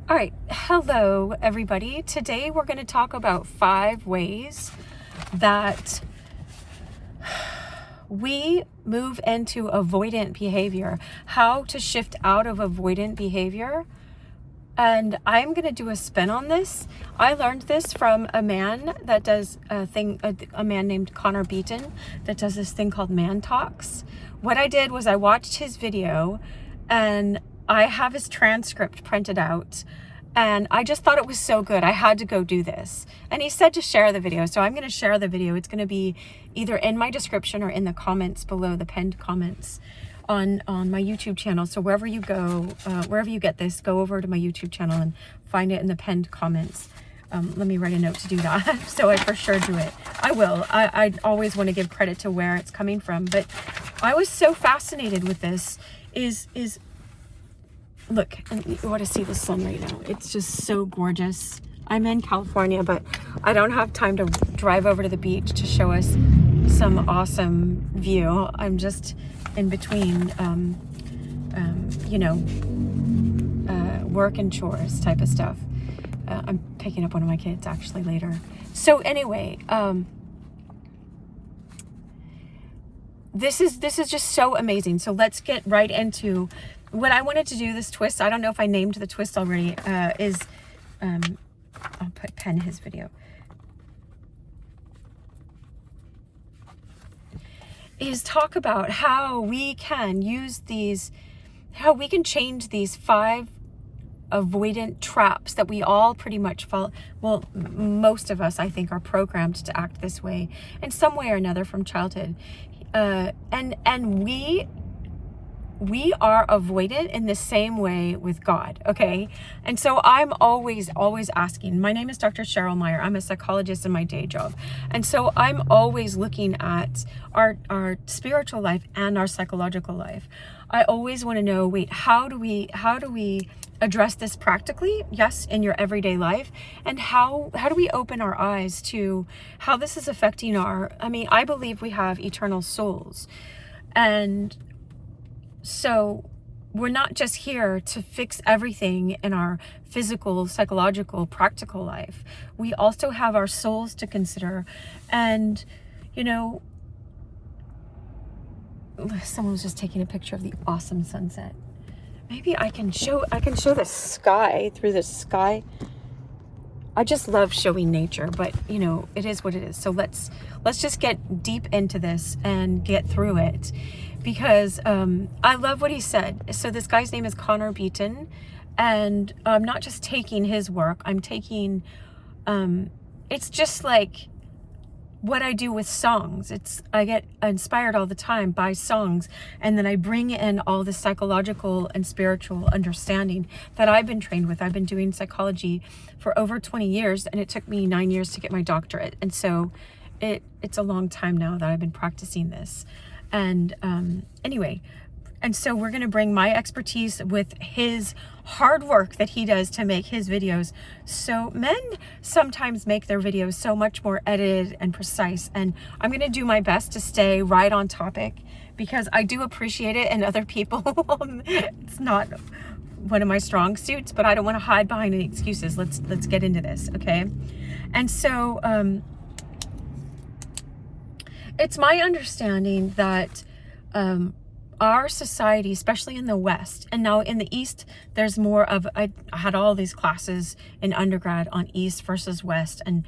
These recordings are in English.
All right, hello everybody. Today we're going to talk about 5 ways that we move into avoidant behavior, how to shift out of avoidant behavior. And I'm going to do a spin on this. I learned this from a man that does a man named Beaton that does this thing called ManTalks. What I did was I watched his video and I have his transcript printed out, and I just thought it was so good. I had to go do this. And he said to share the video, so I'm going to share the video. It's going to be either in my description or in the comments below, the pinned comments on my YouTube channel. So wherever you go, wherever you get this, go over to my YouTube channel and find it in the pinned comments. Let me write a note to do that. So I for sure do it. I will. I always want to give credit to where it's coming from. But I was so fascinated with this look, and you want to see the sun right now. It's just so gorgeous. I'm in California, but I don't have time to drive over to the beach to show us some awesome view. I'm just in between, work and chores type of stuff. I'm picking up one of my kids actually later. So anyway, this is just so amazing. So let's get right into what I wanted to do. This twist, I don't know if I named the twist already, I'll put pen his video, is talk about how we can use these, how we can change these 5 avoidant traps that we all pretty much fall. Well, most of us, I think, are programmed to act this way in some way or another from childhood. And we are avoidant in the same way with God, okay? And so I'm always asking. My name is Dr. Cheryl Meyer. I'm a psychologist in my day job. And so I'm always looking at our spiritual life and our psychological life. I always want to know, wait, how do we address this practically? Yes, in your everyday life. And how do we open our eyes to how this is affecting I believe we have eternal souls. And so we're not just here to fix everything in our physical, psychological, practical life. We also have our souls to consider. And, someone was just taking a picture of the awesome sunset. Maybe I can show the sky through the sky. I just love showing nature, but it is what it is. So let's just get deep into this and get through it, because I love what he said. So this guy's name is Beaton, and I'm not just taking his work. I'm taking, it's just like what I do with songs. I get inspired all the time by songs, and then I bring in all the psychological and spiritual understanding that I've been trained with. I've been doing psychology for over 20 years, and it took me 9 years to get my doctorate. And so it's a long time now that I've been practicing this. And anyway, and so we're going to bring my expertise with his hard work that he does to make his videos. So men sometimes make their videos so much more edited and precise. And I'm going to do my best to stay right on topic, because I do appreciate it in other people. It's not one of my strong suits, but I don't want to hide behind any excuses. Let's get into this, okay? And so it's my understanding that our society, especially in the West, and now in the East, there's more of, I had all these classes in undergrad on East versus West, and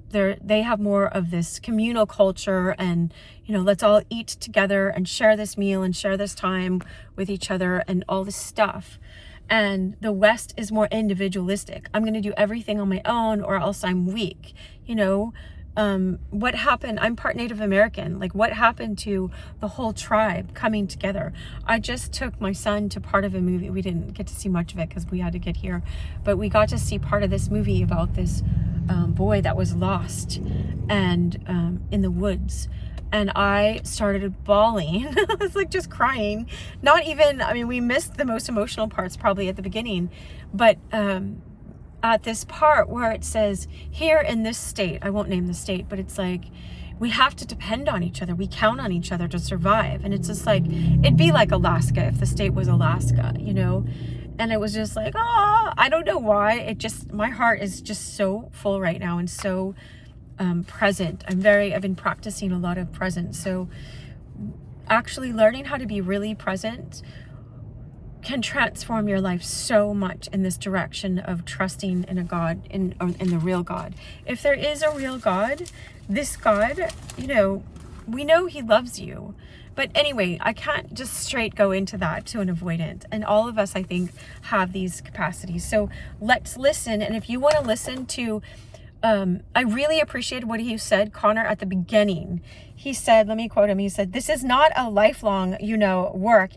they have more of this communal culture, and let's all eat together and share this meal and share this time with each other and all this stuff. And the West is more individualistic. I'm going to do everything on my own or else I'm weak. What happened? I'm part Native American. Like, what happened to the whole tribe coming together? I just took my son to part of a movie. We didn't get to see much of it because we had to get here, but we got to see part of this movie about this boy that was lost and in the woods. And I started bawling. I was like just crying. Not even, we missed the most emotional parts probably at the beginning, but at this part where it says, here in this state, I won't name the state, but it's like, we have to depend on each other. We count on each other to survive. And it's just like, it'd be like Alaska if the state was Alaska, And it was just like, I don't know why. My heart is just so full right now and so present. I've been practicing a lot of presence. So actually learning how to be really present can transform your life so much in this direction of trusting in a God, in the real God. If there is a real God, this God, we know he loves you. But anyway, I can't just straight go into that to an avoidant. And all of us, I think, have these capacities. So let's listen. And if you want to listen to, I really appreciated what he said, Connor, at the beginning. He said, let me quote him. He said, "This is not a lifelong, work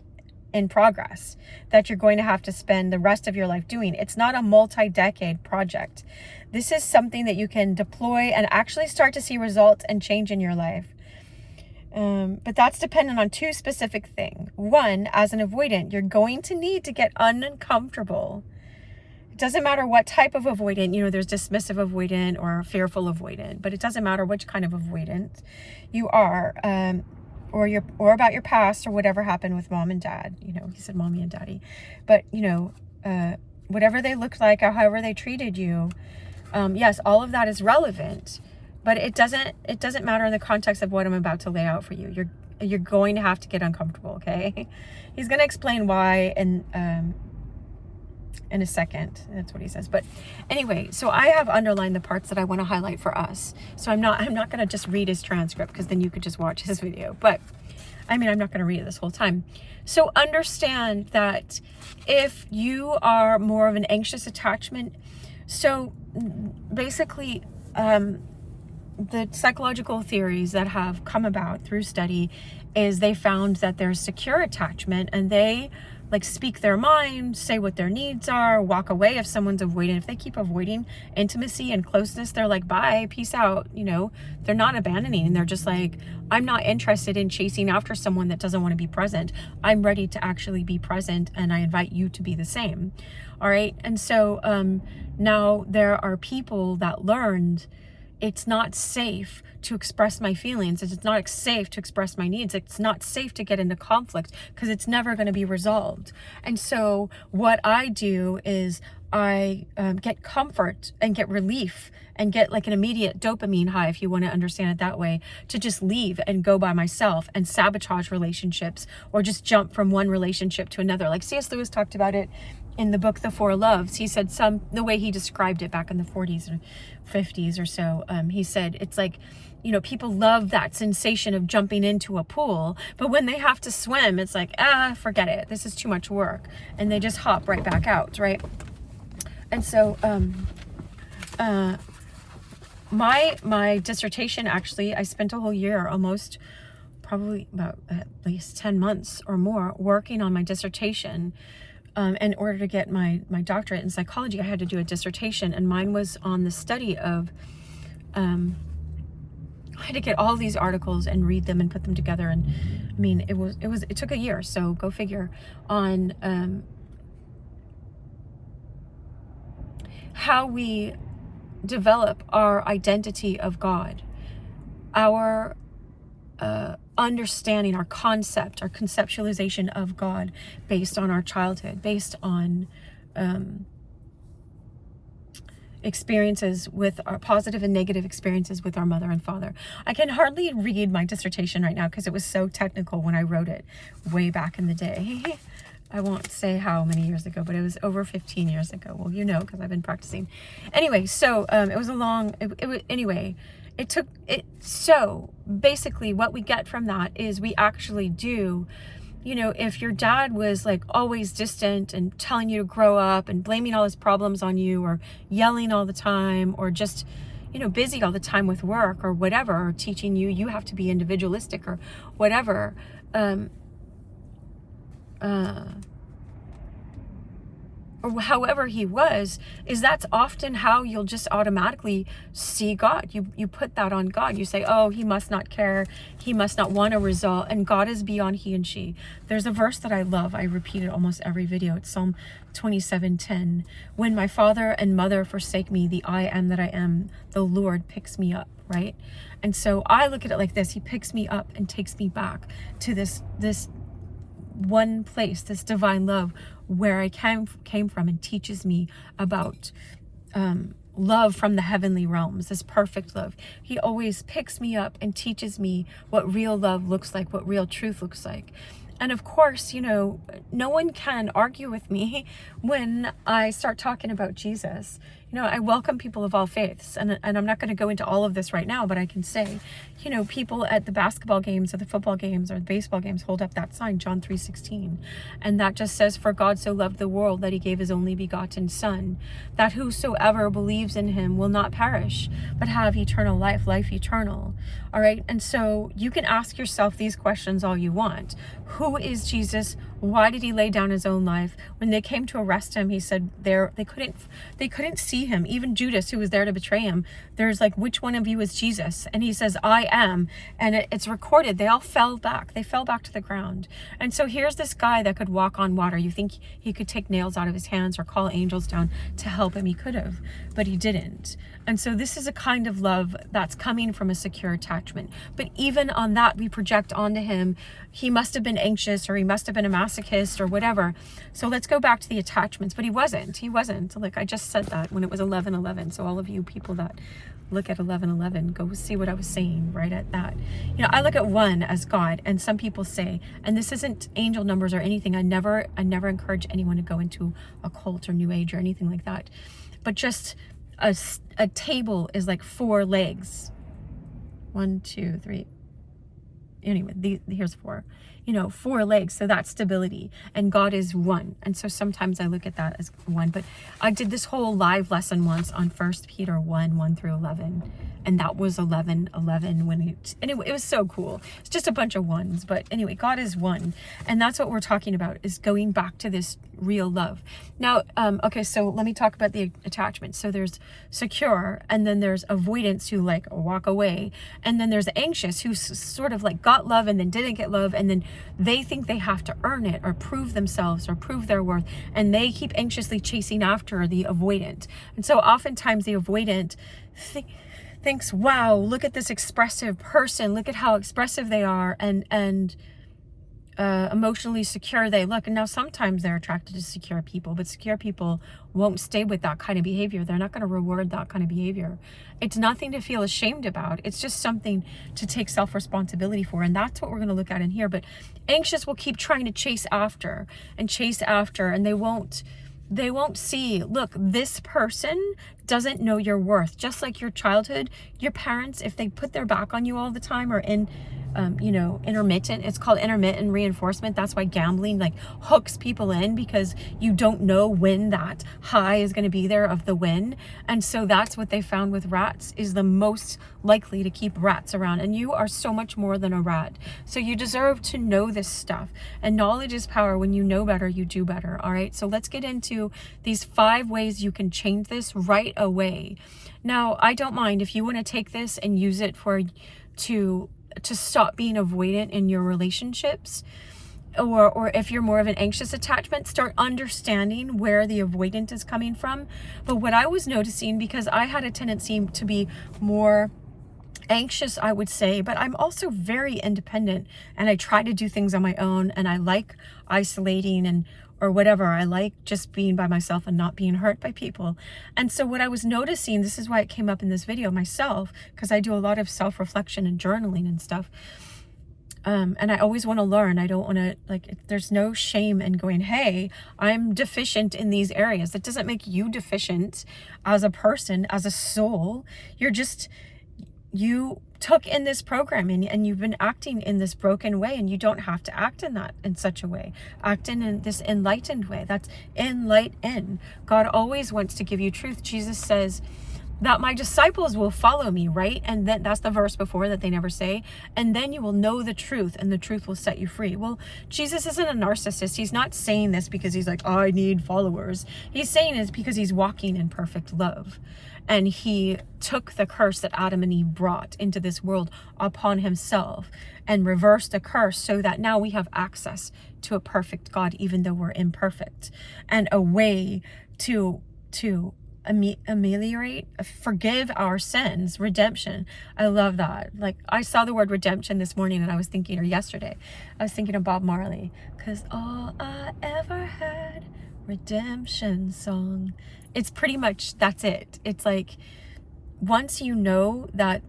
in progress that you're going to have to spend the rest of your life doing. It's not a multi-decade project. This is something that you can deploy and actually start to see results and change in your life. But that's dependent on two specific things. One, as an avoidant, you're going to need to get uncomfortable. It doesn't matter what type of avoidant, there's dismissive avoidant or fearful avoidant, but it doesn't matter which kind of avoidant you are, or about your past or whatever happened with mom and dad. He said mommy and daddy, but whatever they looked like, or however they treated you, yes, all of that is relevant. But it doesn't matter in the context of what I'm about to lay out for you. You're going to have to get uncomfortable, okay? He's going to explain why in a second. That's what he says. But anyway, so I have underlined the parts that I want to highlight for us. So I'm not going to just read his transcript, because then you could just watch his video. But I'm not going to read it this whole time. So understand that if you are more of an anxious attachment, so basically, the psychological theories that have come about through study is they found that there's secure attachment, and they speak their mind, say what their needs are, walk away if someone's avoiding. If they keep avoiding intimacy and closeness, they're like, bye, peace out. They're not abandoning. And they're just like, I'm not interested in chasing after someone that doesn't want to be present. I'm ready to actually be present, and I invite you to be the same. All right. And so now there are people that learned it's not safe to express my feelings. It's not safe to express my needs. It's not safe to get into conflict, because it's never going to be resolved. And so what I do is I get comfort and get relief and get an immediate dopamine high, if you want to understand it that way, to just leave and go by myself and sabotage relationships, or just jump from one relationship to another. Like C.S. Lewis talked about it in the book, The Four Loves. He said the way he described it back in the 40s or 50s or so, he said, it's like, people love that sensation of jumping into a pool, but when they have to swim, it's like, forget it. This is too much work. And they just hop right back out, right? And so, my dissertation, actually, I spent a whole year, almost probably about at least 10 months or more, working on my dissertation. In order to get my doctorate in psychology, I had to do a dissertation, and mine was on the study of, I had to get all these articles and read them and put them together. And it took a year. So go figure, on, how we develop our identity of God, our, understanding, our concept, our conceptualization of God based on our childhood, based on experiences with our positive and negative experiences with our mother and father. I can hardly read my dissertation right now because it was so technical when I wrote it way back in the day. I won't say how many years ago, but it was over 15 years ago. Well, because I've been practicing. Anyway, so it was a long, it took it. So basically what we get from that is we actually do, if your dad was always distant and telling you to grow up and blaming all his problems on you, or yelling all the time, or just, busy all the time with work or whatever, or teaching you have to be individualistic or whatever, or however he was, that's often how you'll just automatically see God. You put that on God. You say, oh, he must not care. He must not want a result. And God is beyond he and she. There's a verse that I love. I repeat it almost every video. It's Psalm 27:10. When my father and mother forsake me, the I am that I am, the Lord picks me up, right? And so I look at it like this. He picks me up and takes me back to this one place, this divine love, where I came from and teaches me about love from the heavenly realms, this perfect love. He always picks me up and teaches me what real love looks like, what real truth looks like. And of course, no one can argue with me when I start talking about Jesus. I welcome people of all faiths, and I'm not going to go into all of this right now, but I can say, people at the basketball games or the football games or the baseball games hold up that sign, John 3:16, and that just says, "For God so loved the world that he gave his only begotten Son, that whosoever believes in him will not perish, but have eternal life, life eternal." All right, and so you can ask yourself these questions all you want. Who is Jesus? Why did he lay down his own life? When they came to arrest him, he said they couldn't see him. Even Judas, who was there to betray him, there's like, which one of you is Jesus? And he says, "I am." And it's recorded. They all fell back. They fell back to the ground. And so here's this guy that could walk on water. You think he could take nails out of his hands or call angels down to help him? He could have, but he didn't. And so this is a kind of love that's coming from a secure attachment. But even on that, we project onto him, he must have been anxious, or he must have been a masochist or whatever. So let's go back to the attachments. But he wasn't. Like I just said that when it was 11:11. So all of you people that look at 11:11, go see what I was saying right at that. I look at one as God, and some people say, and this isn't angel numbers or anything. I never encourage anyone to go into a cult or New Age or anything like that. But just a table is like 4 legs. 1, 2, 3. Anyway, here's 4. 4 legs, so that's stability, and God is one. And so sometimes I look at that as one. But I did this whole live lesson once on 1 Peter 1 through 11, and that was 11:11 it was so cool. It's just a bunch of ones, but anyway, God is one, and that's what we're talking about, is going back to this real love. Now, okay, so let me talk about the attachment. So there's secure, and then there's avoidance, who like walk away, and then there's anxious, who sort of like got love and then didn't get love, and then they think they have to earn it or prove themselves or prove their worth, and they keep anxiously chasing after the avoidant. And so oftentimes the avoidant thinks, wow, look at this expressive person, look at how expressive they are, and emotionally secure they look. And now sometimes they're attracted to secure people, but secure people won't stay with that kind of behavior. They're not going to reward that kind of behavior. It's nothing to feel ashamed about. It's just something to take self-responsibility for. And that's what we're going to look at in here. But anxious will keep trying to chase after, and they won't see, look, this person doesn't know your worth. Just like your childhood, your parents, if they put their back on you all the time, or intermittent, it's called intermittent reinforcement. That's why gambling like hooks people in, because you don't know when that high is going to be there of the win. And so that's what they found with rats, is the most likely to keep rats around. And you are so much more than a rat. So you deserve to know this stuff. And knowledge is power. When you know better, you do better. All right. So let's get into these 5 ways you can change this right away. Now, I don't mind if you want to take this and use it to stop being avoidant in your relationships, or if you're more of an anxious attachment, start understanding where the avoidant is coming from. But what I was noticing, because I had a tendency to be more anxious, I would say, but I'm also very independent, and I try to do things on my own, and I like isolating or whatever. I like just being by myself and not being hurt by people. And so what I was noticing, this is why it came up in this video myself, because I do a lot of self-reflection and journaling and stuff. And I always want to learn. I don't want to, there's no shame in going, hey, I'm deficient in these areas. That doesn't make you deficient as a person, as a soul. You took in this programming, and you've been acting in this broken way, and you don't have to act in such a way. Act in this enlightened way. That's enlighten. God always wants to give you truth. Jesus says that my disciples will follow me, right? And then that's the verse before that they never say. And then you will know the truth, and the truth will set you free. Well, Jesus isn't a narcissist. He's not saying this because he's like, I need followers. He's saying it because he's walking in perfect love. And he took the curse that Adam and Eve brought into this world upon himself and reversed the curse, so that now we have access to a perfect God, even though we're imperfect, and a way to ameliorate, forgive our sins, redemption. I love that. Like, I saw the word redemption this morning, and I was thinking, or yesterday, I was thinking of Bob Marley, because all I ever had redemption song. It's pretty much, that's it. It's like, once you know that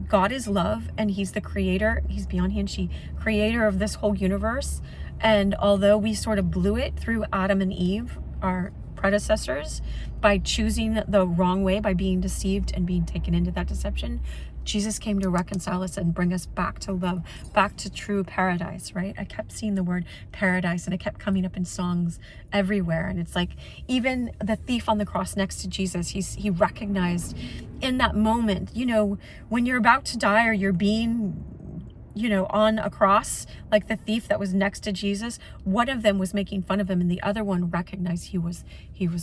God is love and he's the creator, he's beyond he and she, creator of this whole universe. And although we sort of blew it through Adam and Eve, our predecessors, by choosing the wrong way, by being deceived and being taken into that deception, Jesus came to reconcile us and bring us back to love, back to true paradise, right? I kept seeing the word paradise and it kept coming up in songs everywhere. And it's like, even the thief on the cross next to Jesus, he recognized in that moment, you know, when you're about to die or you're being, you know, on a cross, like the thief that was next to Jesus, one of them was making fun of him and the other one recognized he was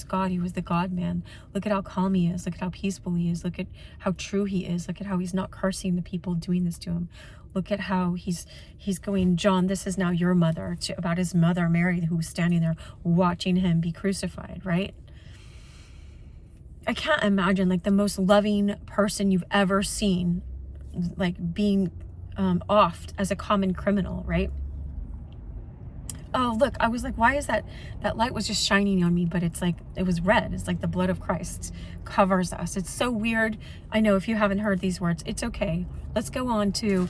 God. He was the God man. Look at how calm he is. Look at how peaceful he is. Look at how true he is. Look at how he's not cursing the people doing this to him. Look at how he's going, John, this is now your mother, about his mother, Mary, who was standing there watching him be crucified, right? I can't imagine like the most loving person you've ever seen, like being offed as a common criminal, right? Oh, look, I was like, why is that light was just shining on me, but it's like, it was red. It's like the blood of Christ covers us. It's so weird. I know if you haven't heard these words, it's okay. Let's go on to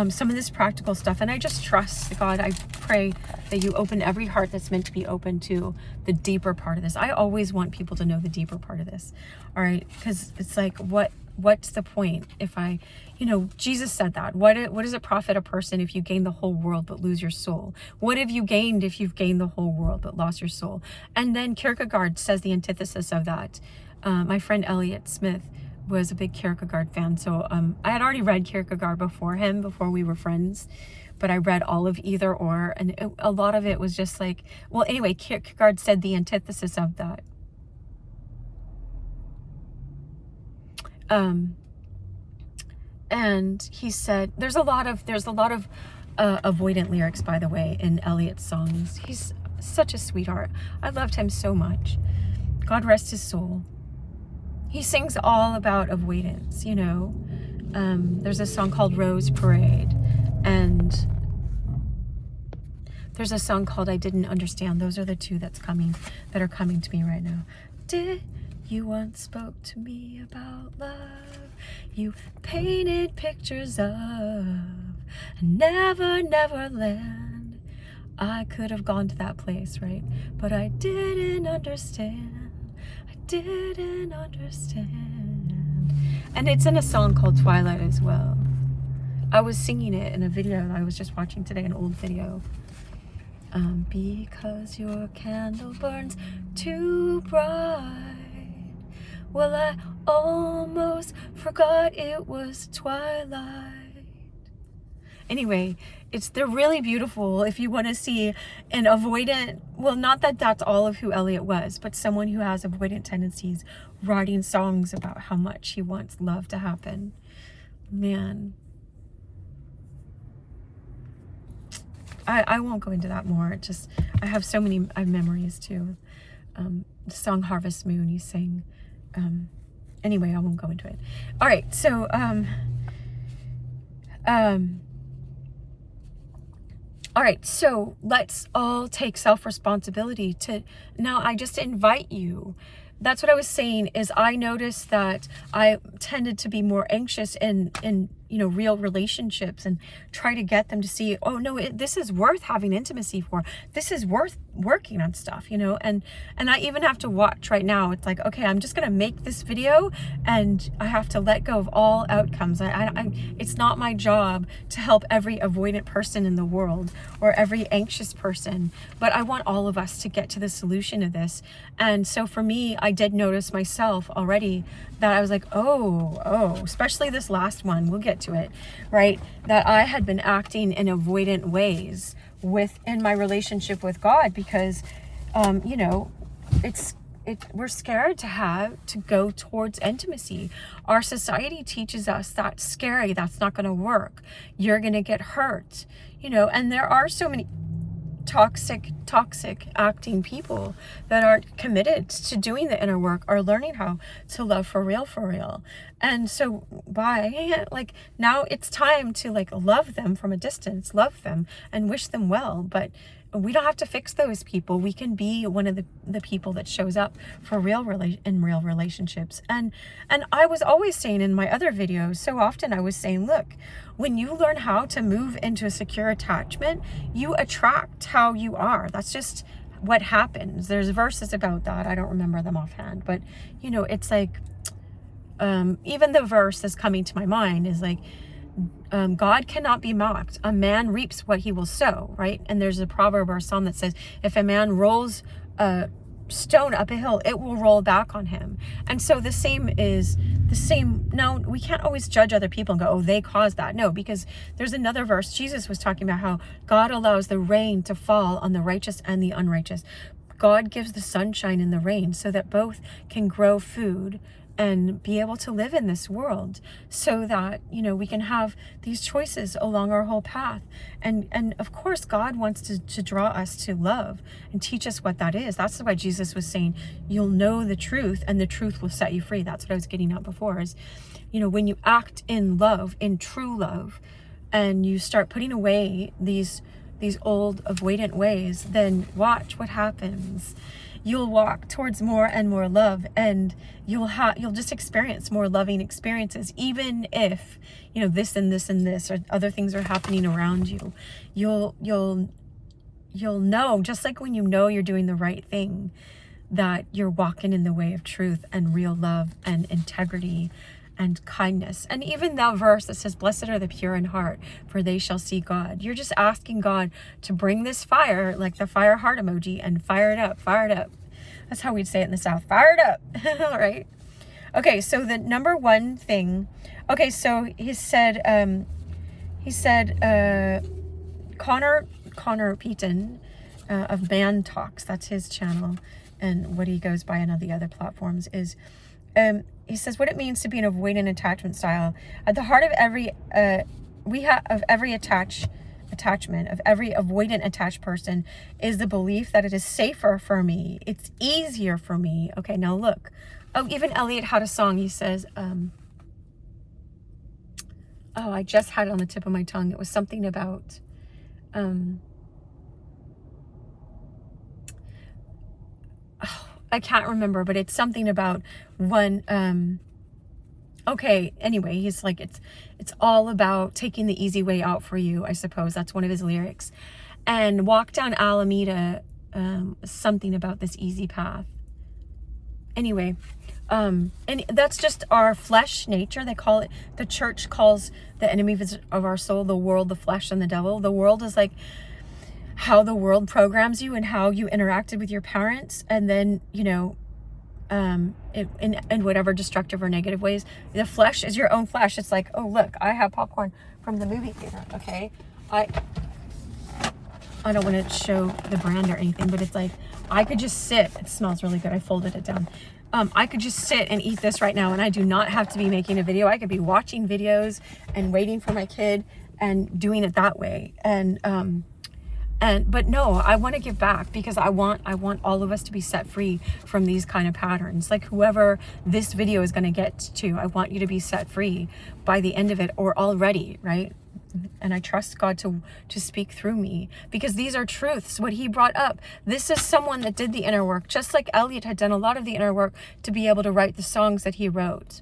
some of this practical stuff. And I just trust God. I pray that you open every heart that's meant to be open to the deeper part of this. I always want people to know the deeper part of this. All right. Because it's like, what's the point if I, you know, Jesus said that. What does it profit a person if you gain the whole world but lose your soul? What have you gained if you've gained the whole world but lost your soul? And then Kierkegaard says the antithesis of that. My friend Elliot Smith was a big Kierkegaard fan. So I had already read Kierkegaard before we were friends. But I read all of Either Or. And a lot of it was just like, well, anyway, Kierkegaard said the antithesis of that. And he said, there's a lot of avoidant lyrics, by the way, in Eliot's songs. He's such a sweetheart. I loved him so much. God rest his soul. He sings all about avoidance, you know. There's a song called Rose Parade, and there's a song called I Didn't Understand. Those are the two that are coming to me right now. Did you once spoke to me about love you painted pictures of never land. I could have gone to that place, right? But I didn't understand. And it's in a song called Twilight as well. I was singing it in a video I was just watching today, an old video. Because your candle burns too bright. Well, I almost forgot it was twilight. Anyway, they're really beautiful if you want to see an avoidant, well, not that that's all of who Eliot was, but someone who has avoidant tendencies writing songs about how much he wants love to happen. Man. I won't go into that more. I have so many memories too. The song Harvest Moon he sang. Anyway, I won't go into it. All right, so all right, so let's all take self-responsibility to now. I just invite you. That's what I was saying, is I noticed that I tended to be more anxious in real relationships and try to get them to see, oh no, this is worth having intimacy for. This is worth working on stuff, and I even have to watch right now. It's like, okay, I'm just going to make this video and I have to let go of all outcomes. It's not my job to help every avoidant person in the world or every anxious person, but I want all of us to get to the solution of this. And so for me, I did notice myself already that I was like, oh, especially this last one, we'll get to it, right? That I had been acting in avoidant ways within my relationship with God because, we're scared to go towards intimacy. Our society teaches us that's scary, that's not going to work. You're going to get hurt, and there are so many toxic acting people that aren't committed to doing the inner work or learning how to love for real. And so now it's time to love them from a distance, love them and wish them well, but we don't have to fix those people. We can be one of the people that shows up for real relationships. And I was always saying in my other videos, so often I was saying, look, when you learn how to move into a secure attachment, you attract how you are. That's just what happens. There's verses about that. I don't remember them offhand, but you know, it's like, even the verse that's coming to my mind is like, God cannot be mocked. A man reaps what he will sow, right? And there's a proverb or a psalm that says, if a man rolls a stone up a hill, it will roll back on him. And so the same. Now, we can't always judge other people and go, oh, they caused that. No, because there's another verse. Jesus was talking about how God allows the rain to fall on the righteous and the unrighteous. God gives the sunshine and the rain so that both can grow food and be able to live in this world, so that, you know, we can have these choices along our whole path. And of course, God wants to draw us to love and teach us what that is. That's why Jesus was saying, you'll know the truth and the truth will set you free. That's what I was getting at before, is, you know, when you act in love, in true love, and you start putting away these old avoidant ways, then watch what happens. You'll walk towards more and more love, and you'll just experience more loving experiences, even if, you know, this and this and this or other things are happening around you. You'll know, just like when you know you're doing the right thing, that you're walking in the way of truth and real love and integrity and kindness. And even that verse that says, blessed are the pure in heart, for they shall see God. You're just asking God to bring this fire, like the fire heart emoji, and fire it up. That's how we'd say it in the South. Fire it up. All right. Okay. So the number one thing, okay. So he said, Connor Beaton, of ManTalks, that's his channel, and what he goes by on the other platforms is, he says, what it means to be an avoidant attachment style. At the heart of every attachment of every avoidant attached person is the belief that it is safer for me. It's easier for me. Okay, now look. Oh, even Elliot had a song. He says, I just had it on the tip of my tongue. It was something about, I can't remember, but it's something about one, okay, anyway, he's like, it's all about taking the easy way out for you, I suppose. That's one of his lyrics. And walk down Alameda, something about this easy path. Anyway, and that's just our flesh nature. They call it, the church calls the enemy of our soul, the world, the flesh, and the devil. The world is like how the world programs you and how you interacted with your parents, and then, you know, in whatever destructive or negative ways. The flesh is your own flesh. It's like, oh, look, I have popcorn from the movie theater. Okay, I don't want to show the brand or anything, but it's like, I could just sit. It smells really good. I folded it down. I could just sit and eat this right now, and I do not have to be making a video. I could be watching videos and waiting for my kid and doing it that way. But no, I want to give back, because I want all of us to be set free from these kind of patterns. Like whoever this video is going to get to, I want you to be set free by the end of it, or already, right? And I trust God to speak through me, because these are truths. What he brought up, this is someone that did the inner work, just like Elliot had done a lot of the inner work to be able to write the songs that he wrote.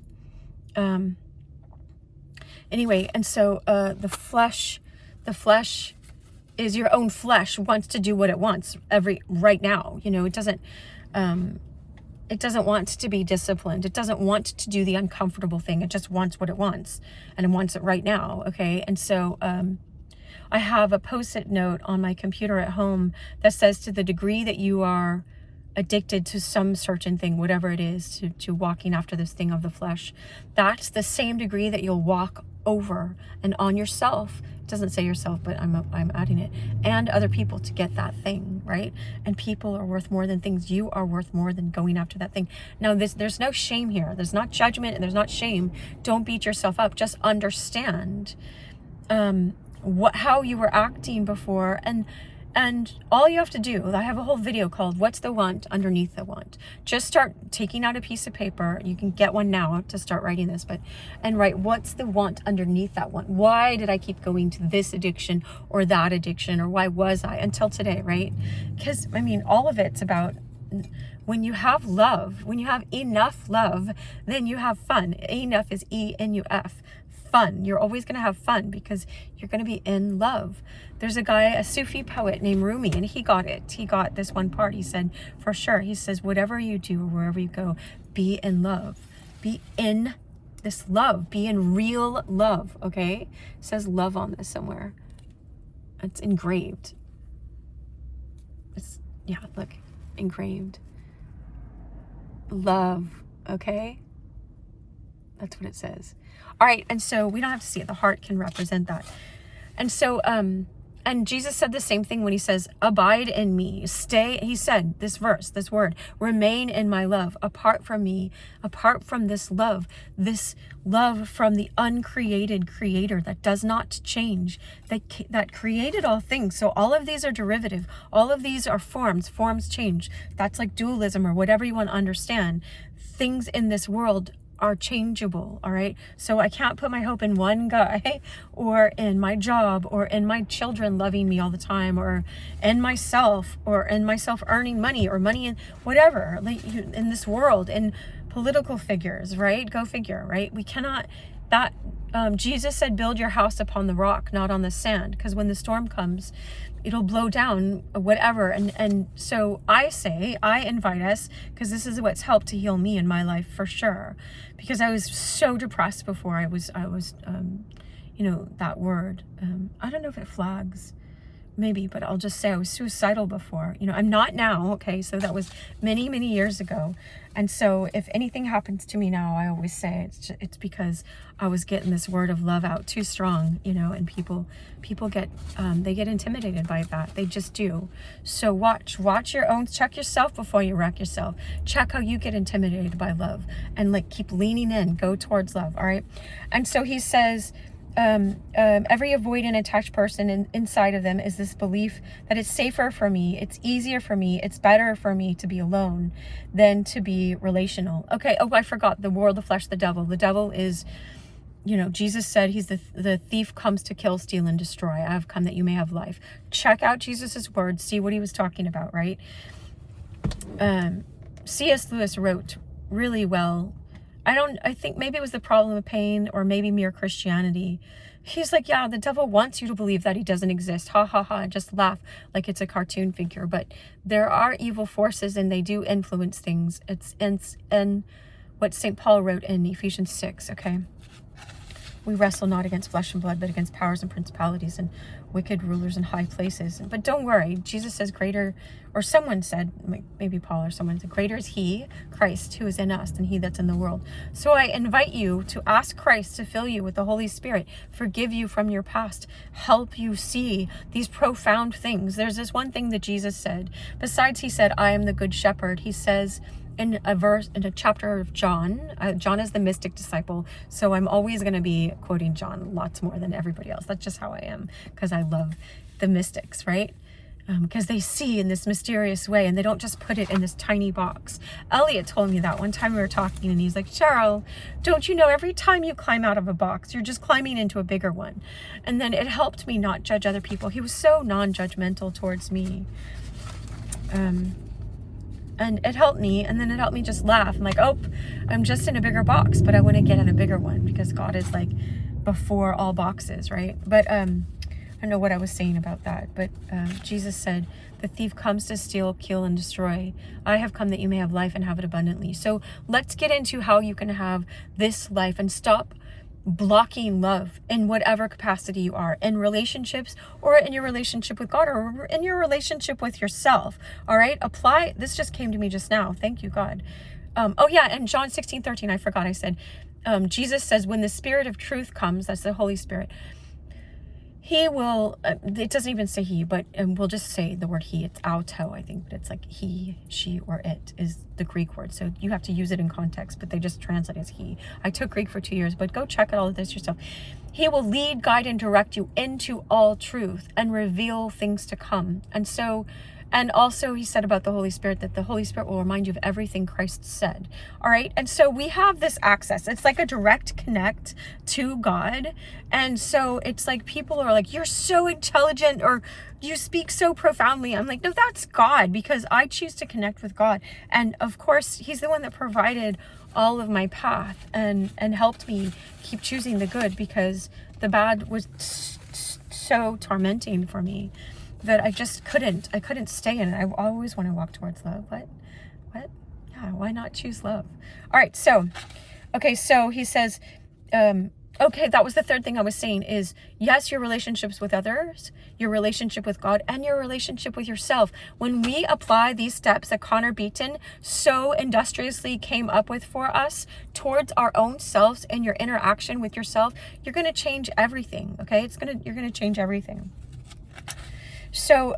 Anyway, and so the flesh is your own flesh wants to do what it wants right now. You know, it doesn't want to be disciplined. It doesn't want to do the uncomfortable thing. It just wants what it wants, and it wants it right now. Okay. And so, I have a post-it note on my computer at home that says, to the degree that you are addicted to some certain thing, whatever it is, to walking after this thing of the flesh, that's the same degree that you'll walk over and on yourself. It doesn't say yourself, but I'm adding it, and other people, to get that thing, right? And people are worth more than things. You are worth more than going after that thing. Now, there's no shame here. There's not judgment, and there's not shame. Don't beat yourself up. Just understand how you were acting before, and And all you have to do, I have a whole video called What's the Want Underneath the Want. Just start taking out a piece of paper. You can get one now to start writing this, and write what's the want underneath that want. Why did I keep going to this addiction or that addiction, or why was I until today, right? Because, I mean, all of it's about when you have love, when you have enough love, then you have fun. Enough is E-N-U-F. Fun. You're always going to have fun because you're going to be in love. There's a guy, a Sufi poet named Rumi, and he got it. He got this one part. He said, for sure, he says, whatever you do or wherever you go, be in love. Be in this love. Be in real love, okay? It says love on this somewhere. It's engraved. It's, yeah, look, engraved. Love, okay? That's what it says. All right, and so we don't have to see it. The heart can represent that. And so, and Jesus said the same thing when he says, abide in me, stay. He said this verse, this word, remain in my love. Apart from me, apart from this love from the uncreated creator that does not change, that created all things. So all of these are derivative. All of these are forms. Forms change. That's like dualism or whatever you want to understand. Things in this world are changeable, all right? So I can't put my hope in one guy or in my job or in my children loving me all the time or in myself earning money or money in whatever, like in this world, in political figures, right? Go figure, right? We cannot, that Jesus said, build your house upon the rock, not on the sand, because when the storm comes, it'll blow down whatever. And so I invite us, because this is what's helped to heal me in my life for sure, because I was so depressed before I was that word, I don't know if it flags, maybe, but I'll just say I was suicidal before. I'm not now, okay? So that was many, many years ago. And so if anything happens to me now, I always say it's because I was getting this word of love out too strong, and people get, they get intimidated by that. They just do. So watch your own, check yourself before you wreck yourself. Check how you get intimidated by love and keep leaning in, go towards love. All right. And so he says, every avoidant attached person inside of them is this belief that it's safer for me, it's easier for me, it's better for me to be alone than to be relational. Okay. Oh, I forgot the world, the flesh, the devil. The devil is, Jesus said he's the thief comes to kill, steal, and destroy. I have come that you may have life. Check out Jesus's words, see what he was talking about, right? C.S. Lewis wrote really well. I think maybe it was the problem of pain or maybe mere Christianity. He's like, yeah, the devil wants you to believe that he doesn't exist. Ha ha ha. Just laugh like it's a cartoon figure. But there are evil forces and they do influence things. It's in what St. Paul wrote in Ephesians 6, okay? We wrestle not against flesh and blood, but against powers and principalities and wicked rulers in high places. But don't worry, Jesus says greater, or someone said, maybe Paul or someone said, greater is he, Christ, who is in us than he that's in the world. So I invite you to ask Christ to fill you with the Holy Spirit, forgive you from your past, help you see these profound things. There's this one thing that Jesus said. Besides, he said, I am the good shepherd. He says, in a chapter of John, John is the mystic disciple, so I'm always going to be quoting John lots more than everybody else. That's just how I am, because I love the mystics, right? Because they see in this mysterious way, and they don't just put it in this tiny box. Elliot told me that one time we were talking, and he's like, Cheryl, don't you know every time you climb out of a box, you're just climbing into a bigger one? And then it helped me not judge other people. He was so non-judgmental towards me. And it helped me, and then it helped me just laugh. I'm like, oh, I'm just in a bigger box, but I want to get in a bigger one because God is before all boxes, right? But I don't know what I was saying about that, but Jesus said, the thief comes to steal, kill, and destroy. I have come that you may have life and have it abundantly. So let's get into how you can have this life and stop blocking love in whatever capacity you are, in relationships or in your relationship with God or in your relationship with yourself. All right, apply. This just came to me just now. Thank you, God. Oh yeah, and John 16:13, I forgot I said, Jesus says, when the Spirit of truth comes, that's the Holy Spirit, he will, it doesn't even say he, but we'll just say the word he. It's auto, I think, but it's like he, she, or it is the Greek word. So you have to use it in context, but they just translate as he. I took Greek for 2 years, but go check out all of this yourself. He will lead, guide, and direct you into all truth and reveal things to come. And also he said about the Holy Spirit that the Holy Spirit will remind you of everything Christ said. All right. And so we have this access. It's like a direct connect to God. And so it's like people are like, you're so intelligent, or you speak so profoundly. I'm like, no, that's God, because I choose to connect with God. And of course, he's the one that provided all of my path and helped me keep choosing the good, because the bad was so tormenting for me that I just couldn't stay in it. I always want to walk towards love. What? Yeah, why not choose love? All right, so he says, okay, that was the third thing I was saying is, yes, your relationships with others, your relationship with God, and your relationship with yourself. When we apply these steps that Connor Beaton so industriously came up with for us towards our own selves and your interaction with yourself, you're going to change everything, okay? You're going to change everything. So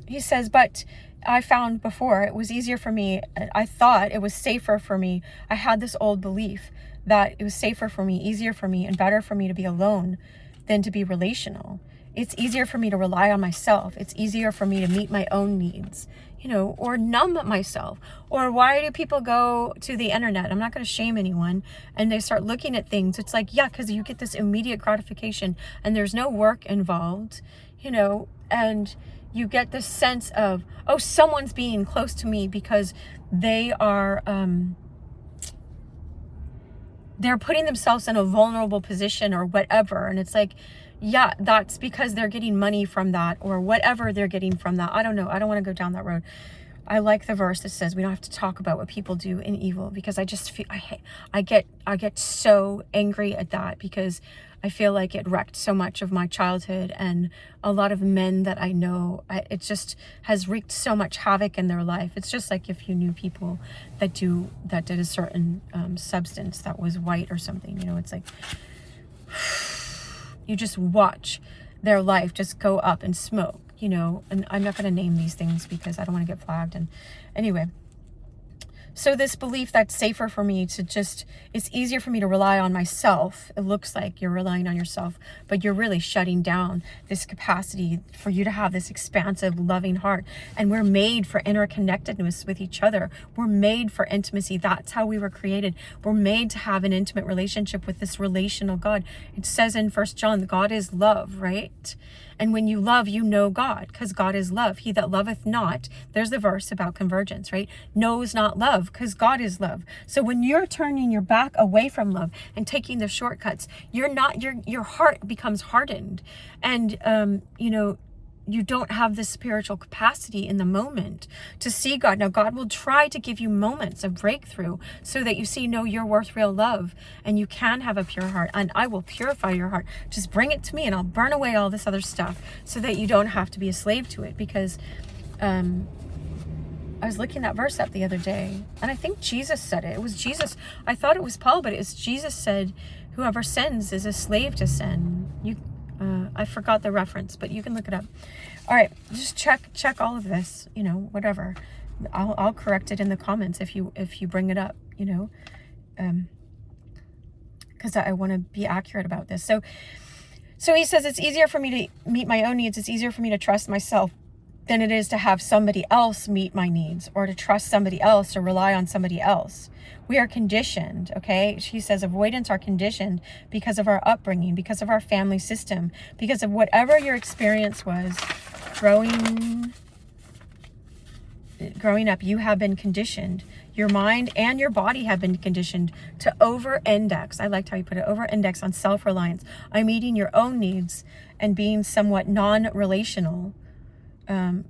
he says, but I found before it was easier for me. I thought it was safer for me. I had this old belief that it was safer for me, easier for me, and better for me to be alone than to be relational. It's easier for me to rely on myself. It's easier for me to meet my own needs, or numb myself. Or why do people go to the internet? I'm not going to shame anyone. And they start looking at things. It's like, yeah, because you get this immediate gratification and there's no work involved, and you get this sense of, oh, someone's being close to me because they are, they're putting themselves in a vulnerable position or whatever. And it's like, yeah, that's because they're getting money from that or whatever they're getting from that. I don't know. I don't want to go down that road. I like the verse that says we don't have to talk about what people do in evil, because I just feel, I get so angry at that, because I feel like it wrecked so much of my childhood, and a lot of men that I know, it just has wreaked so much havoc in their life. It's just like if you knew people that did a certain substance that was white or something, it's like, you just watch their life just go up in smoke, and I'm not going to name these things because I don't want to get flagged. And anyway, so this belief that's safer for me to it's easier for me to rely on myself. It looks like you're relying on yourself, but you're really shutting down this capacity for you to have this expansive, loving heart. And we're made for interconnectedness with each other. We're made for intimacy. That's how we were created. We're made to have an intimate relationship with this relational God. It says in 1 John, God is love, right? And when you love, you know God, because God is love. He that loveth not, there's the verse about convergence, right? Knows not love, because God is love. So when you're turning your back away from love and taking the shortcuts, your heart becomes hardened. And, you don't have the spiritual capacity in the moment to see God. Now, God will try to give you moments of breakthrough so that you see, no, you're worth real love and you can have a pure heart, and I will purify your heart. Just bring it to me and I'll burn away all this other stuff so that you don't have to be a slave to it. Because I was looking that verse up the other day, and I think Jesus said it. It was Jesus. I thought it was Paul, but it's Jesus said, whoever sins is a slave to sin. I forgot the reference, but you can look it up. All right, just check all of this, whatever. I'll correct it in the comments if you bring it up, because I want to be accurate about this. So he says it's easier for me to meet my own needs. It's easier for me to trust myself than it is to have somebody else meet my needs, or to trust somebody else or rely on somebody else. We are conditioned, okay? She says avoidants are conditioned because of our upbringing, because of our family system, because of whatever your experience was growing up. You have been conditioned. Your mind and your body have been conditioned to over-index. I liked how you put it, over-index on self-reliance. I'm meeting your own needs and being somewhat non-relational.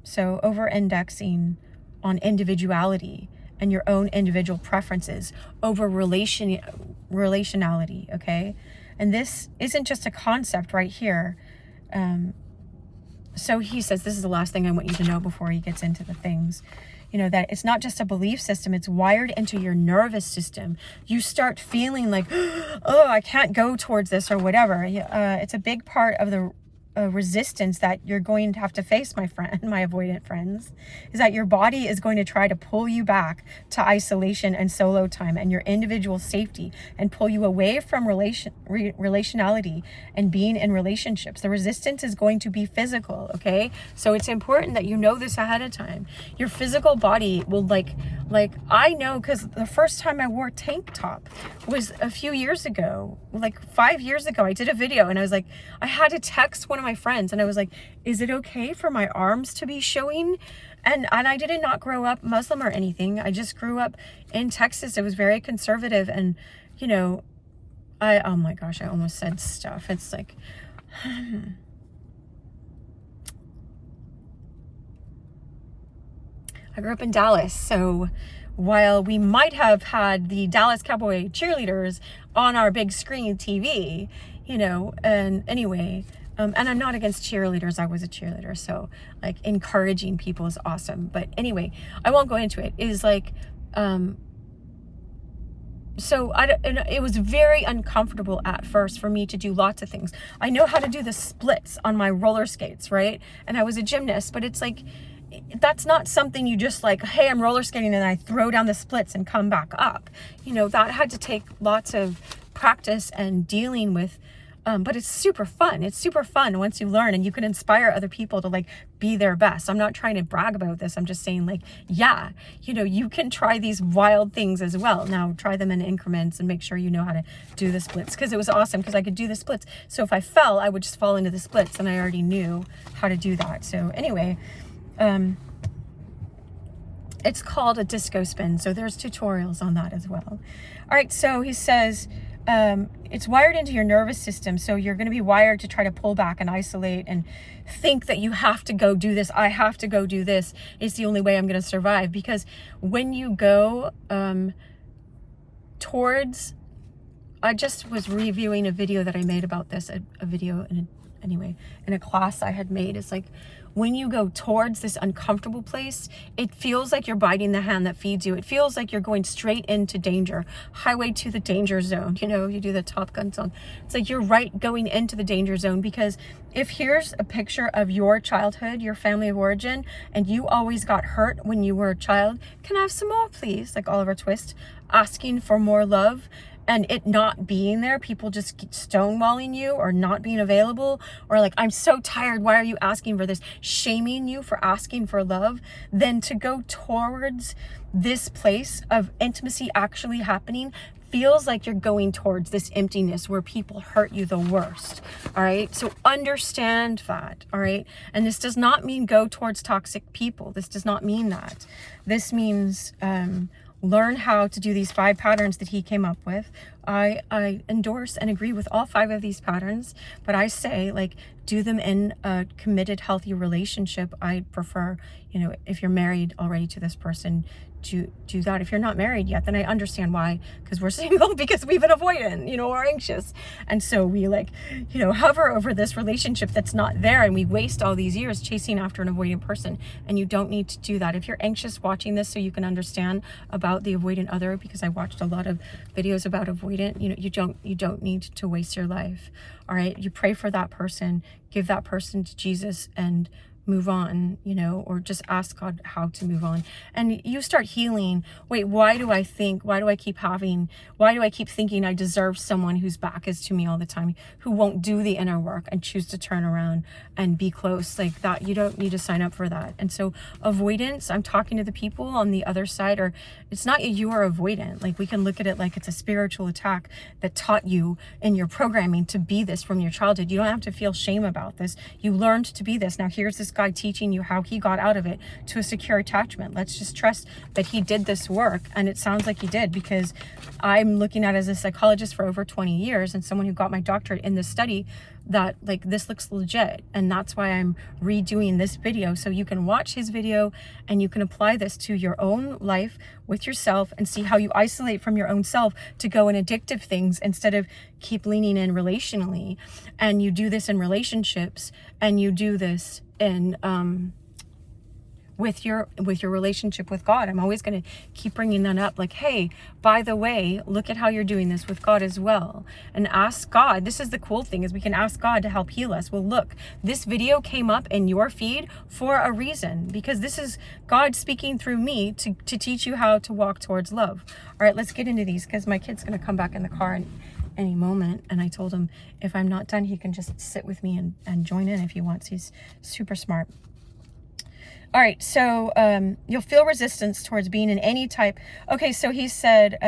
So over-indexing on individuality and your own individual preferences over relationality, okay? And this isn't just a concept right here. So he says, this is the last thing I want you to know before he gets into the things. that it's not just a belief system, it's wired into your nervous system. You start feeling like, oh, I can't go towards this or whatever. It's a big part of the resistance that you're going to have to face, my avoidant friends, is that your body is going to try to pull you back to isolation and solo time and your individual safety, and pull you away from relationality and being in relationships. The resistance is going to be physical, okay? So it's important that you know this ahead of time. Your physical body will like I know, because the first time I wore a tank top was a few years ago, like 5 years ago. I did a video and I was like, I had to text one of my friends and I was like, is it okay for my arms to be showing? And I did not grow up Muslim or anything. I just grew up in Texas. It was very conservative. And, oh my gosh, I almost said stuff. It's like, I grew up in Dallas, so while we might have had the Dallas Cowboy cheerleaders on our big screen TV, and anyway, and I'm not against cheerleaders. I was a cheerleader, so like encouraging people is awesome. But anyway, I won't go into it. It is like, so it was very uncomfortable at first for me to do lots of things. I know how to do the splits on my roller skates, right? And I was a gymnast, but it's like, that's not something you just like, hey, I'm roller skating and I throw down the splits and come back up. That had to take lots of practice and dealing with, but it's super fun. It's super fun once you learn, and you can inspire other people to like be their best. I'm not trying to brag about this. I'm just saying like, yeah, you can try these wild things as well. Now try them in increments and make sure you know how to do the splits, because it was awesome because I could do the splits. So if I fell, I would just fall into the splits, and I already knew how to do that. So anyway, it's called a disco spin. So there's tutorials on that as well. All right. So he says, it's wired into your nervous system. So you're going to be wired to try to pull back and isolate and think that you have to go do this. I have to go do this. It's the only way I'm going to survive. Because when you go, towards, I just was reviewing a video that I made about this, a video in a class I had made. It's like, when you go towards this uncomfortable place, it feels like you're biting the hand that feeds you. It feels like you're going straight into danger, highway to the danger zone. You do the Top Gun song. It's like you're going into the danger zone, because if here's a picture of your childhood, your family of origin, and you always got hurt when you were a child, can I have some more, please? Like Oliver Twist, asking for more love. And it not being there, people just stonewalling you or not being available, or like, I'm so tired, why are you asking for this? Shaming you for asking for love. Then to go towards this place of intimacy actually happening feels like you're going towards this emptiness where people hurt you the worst. All right. So understand that. All right. And this does not mean go towards toxic people. This does not mean that. This means, learn how to do these 5 patterns that he came up with. I endorse and agree with all 5 of these patterns, but I say, like, do them in a committed, healthy relationship. I prefer, if you're married already to this person, to do that. If you're not married yet, then I understand why, because we're single, because we've been avoidant, or anxious. And so we hover over this relationship that's not there, and we waste all these years chasing after an avoidant person. And you don't need to do that. If you're anxious watching this so you can understand about the avoidant other, because I watched a lot of videos about avoidant, you don't need to waste your life. All right. You pray for that person, give that person to Jesus, and move on, or just ask God how to move on. And you start healing. Wait, why do I keep thinking I deserve someone whose back is to me all the time, who won't do the inner work and choose to turn around and be close like that? You don't need to sign up for that. And so avoidance, I'm talking to the people on the other side, or it's not you are avoidant. Like, we can look at it like it's a spiritual attack that taught you in your programming to be this from your childhood. You don't have to feel shame about this. You learned to be this. Now here's this guy teaching you how he got out of it to a secure attachment. Let's just trust that he did this work. And it sounds like he did, because I'm looking at it as a psychologist for over 20 years and someone who got my doctorate in this study, that like, this looks legit. And that's why I'm redoing this video, so you can watch his video and you can apply this to your own life with yourself and see how you isolate from your own self to go in addictive things instead of keep leaning in relationally. And you do this in relationships, and you do this in with your relationship with God. I'm always going to keep bringing that up. Like, hey, by the way, look at how you're doing this with God as well. And ask God. This is the cool thing, is we can ask God to help heal us. Well, look, this video came up in your feed for a reason, because this is God speaking through me to teach you how to walk towards love. All right, let's get into these, because my kid's going to come back in the car in any moment. And I told him if I'm not done, he can just sit with me and join in if he wants. He's super smart. All right, so you'll feel resistance towards being in any type. Okay, so he said,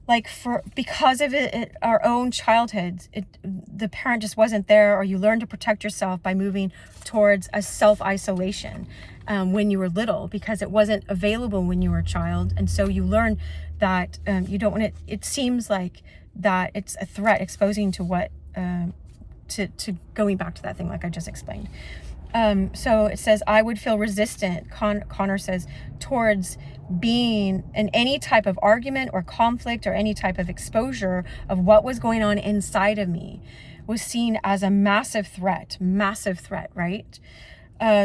like, because of our own childhood, the parent just wasn't there, or you learn to protect yourself by moving towards a self-isolation when you were little, because it wasn't available when you were a child. And so you learn that you don't want it seems like that it's a threat, exposing to what, to going back to that thing like I just explained. So it says, I would feel resistant, Connor says, towards being in any type of argument or conflict or any type of exposure of what was going on inside of me was seen as a massive threat, right?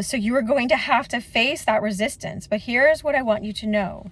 So you are going to have to face that resistance. But here's what I want you to know.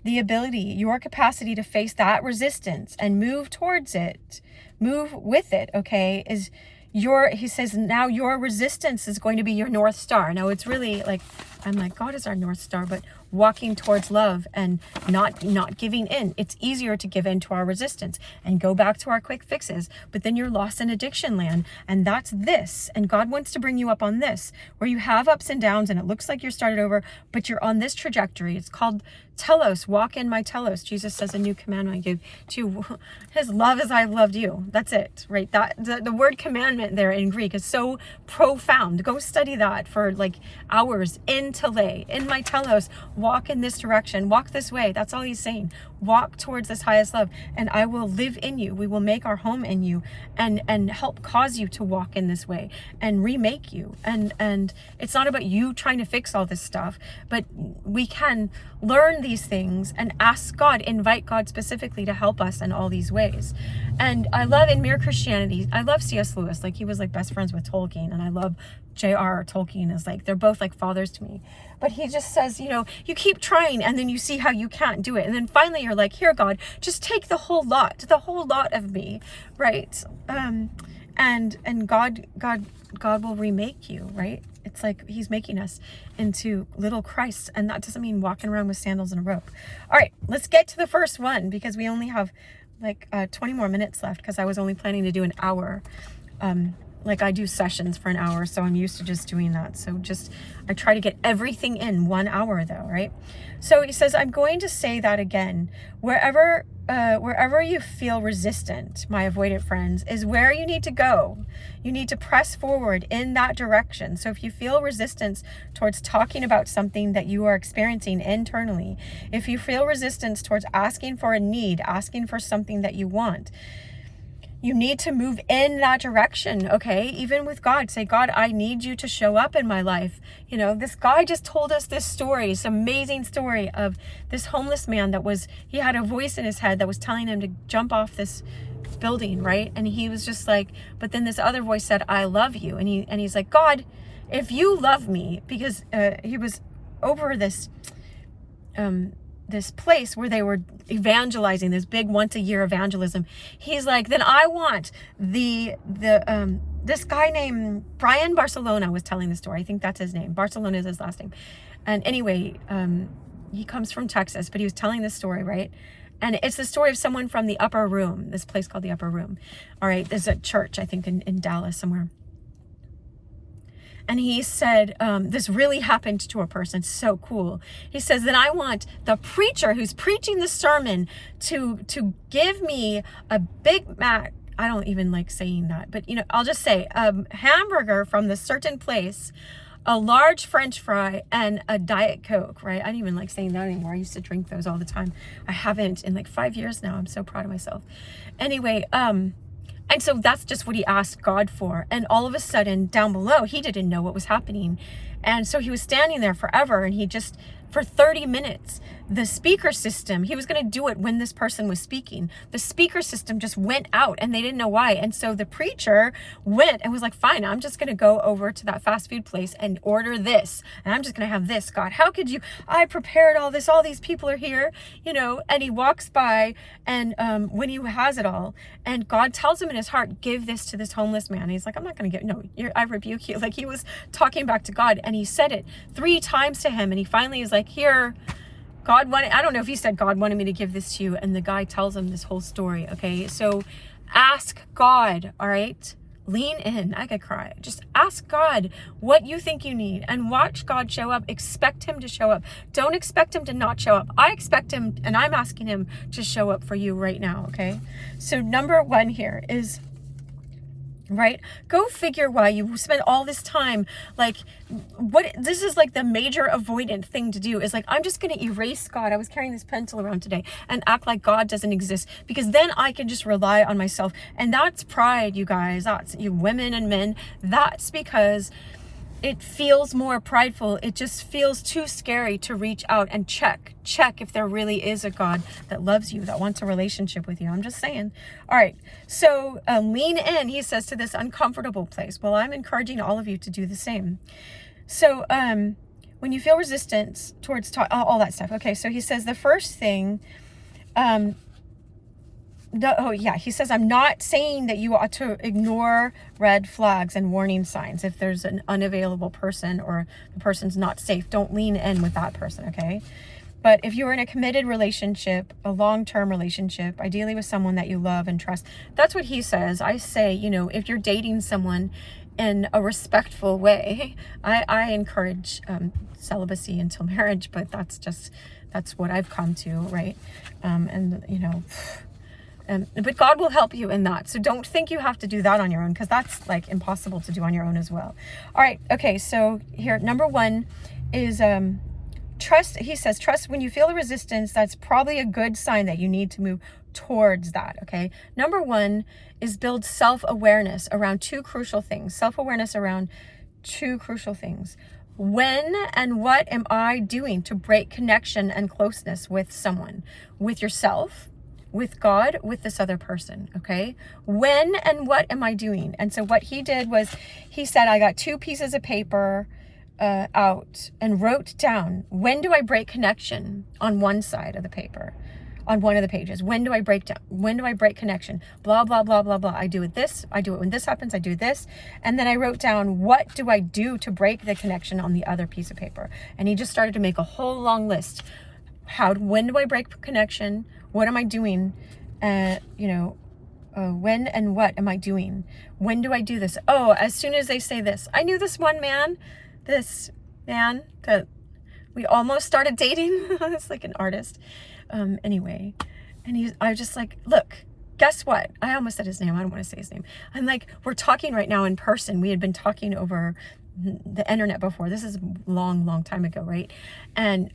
The ability, your capacity to face that resistance and move towards it, move with it, okay, is he says, now your resistance is going to be your North Star. Now it's really like, I'm like, God is our North Star, but walking towards love and not giving in. It's easier to give in to our resistance and go back to our quick fixes, but then you're lost in addiction land. And that's this. And God wants to bring you up on this, where you have ups and downs and it looks like you're started over, but you're on this trajectory. It's called telos, walk in my telos. Jesus says, a new commandment I give to you, his love as I have loved you. That's it, right? That the word commandment there in Greek is so profound. Go study that for like hours. In tele, in my telos, walk in this direction, walk this way. That's all he's saying. Walk towards this highest love, and I will live in you. We will make our home in you and help cause you to walk in this way and remake you. And it's not about you trying to fix all this stuff, but we can learn these things and ask God, invite God specifically to help us in all these ways. And I love in Mere Christianity, I love C.S. Lewis. Like, he was like best friends with Tolkien, and I love J.R.R. Tolkien. Is like, they're both like fathers to me. But he just says, you keep trying, and then you see how you can't do it, and then finally you're like, here, God, just take the whole lot of me, right? And God will remake you, right? It's like he's making us into little Christs, and that doesn't mean walking around with sandals and a rope. All right, let's get to the first one, because we only have like 20 more minutes left, because I was only planning to do an hour. Like, I do sessions for an hour, so I'm used to just doing that. So I try to get everything in 1 hour though, right? So he says, I'm going to say that again. Wherever you feel resistant, my avoidant friends, is where you need to go. You need to press forward in that direction. So if you feel resistance towards talking about something that you are experiencing internally, if you feel resistance towards asking for a need, asking for something that you want, you need to move in that direction, okay? Even with God, say, God, I need you to show up in my life. This guy just told us this story, this amazing story of this homeless man he had a voice in his head that was telling him to jump off this building, right? And he was just like, but then this other voice said, I love you. And he's like, God, if you love me, because he was over this place where they were evangelizing, this big once-a-year evangelism. He's like, then I want this guy named Brian Barcelona was telling the story. I think that's his name. Barcelona is his last name. And anyway, he comes from Texas, but he was telling this story, right? And it's the story of someone from the Upper Room, this place called the Upper Room. All right, there's a church, I think, in Dallas somewhere. And he said, this really happened to a person. So cool. He says, then I want the preacher who's preaching the sermon to give me a Big Mac. I don't even like saying that, but I'll just say a hamburger from this certain place, a large French fry, and a Diet Coke, right? I don't even like saying that anymore. I used to drink those all the time. I haven't in like 5 years now. I'm so proud of myself. Anyway, and so that's just what he asked God for. And all of a sudden, down below, he didn't know what was happening. And so he was standing there forever, and he just, for 30 minutes, the speaker system, he was going to do it when this person was speaking. The speaker system just went out and they didn't know why. And so the preacher went and was like, fine, I'm just going to go over to that fast food place and order this. And I'm just going to have this. God, how could you? I prepared all this. All these people are here, you know, and he walks by and when he has it all, and God tells him in his heart, give this to this homeless man. And he's like, I'm not going to I rebuke you. Like, he was talking back to God, and he said it 3 times to him. And he finally is like, here, I don't know if he said God wanted me to give this to you. And the guy tells him this whole story. Okay. So ask God. All right. Lean in. I could cry. Just ask God what you think you need and watch God show up. Expect him to show up. Don't expect him to not show up. I expect him, and I'm asking him to show up for you right now. Okay. So number 1 here is, right? Go figure why you spend all this time, like, this is like the major avoidant thing to do, is like, I'm just going to erase God. I was carrying this pencil around today and act like God doesn't exist, because then I can just rely on myself. And that's pride, you guys. That's you women and men. That's because it feels more prideful. It just feels too scary to reach out and check if there really is a God that loves you, that wants a relationship with you. I'm just saying. All right. So lean in, he says, to this uncomfortable place. Well, I'm encouraging all of you to do the same. So when you feel resistance towards all that stuff. Okay. So he says the first thing, he says, I'm not saying that you ought to ignore red flags and warning signs. If there's an unavailable person or the person's not safe, don't lean in with that person, okay? But if you're in a committed relationship, a long-term relationship, ideally with someone that you love and trust, that's what he says. I say, you know, if you're dating someone in a respectful way, I encourage celibacy until marriage, but that's what I've come to, right? And, you know... but God will help you in that. So don't think you have to do that on your own, because that's like impossible to do on your own as well. All right. Okay. So here, number 1 is trust. He says, trust when you feel the resistance. That's probably a good sign that you need to move towards that. Okay. Number 1 is build self-awareness around 2 crucial things. Self-awareness around 2 crucial things. When and what am I doing to break connection and closeness with someone, with yourself, with God, with this other person, okay? When and what am I doing? And so what he did was, he said, I got 2 pieces of paper out and wrote down, when do I break connection on one side of the paper, on one of the pages? When do I break connection? Blah, blah, blah, blah, blah. I do it when this happens, I do this. And then I wrote down, what do I do to break the connection on the other piece of paper? And he just started to make a whole long list. When do I break connection? What am I doing? When and what am I doing? When do I do this? Oh, as soon as they say this. I knew this man that we almost started dating. It's like an artist. Anyway, and I was just like, look, guess what? I almost said his name. I don't want to say his name. I'm like, we're talking right now in person. We had been talking over the internet before. This is a long, long time ago, right? And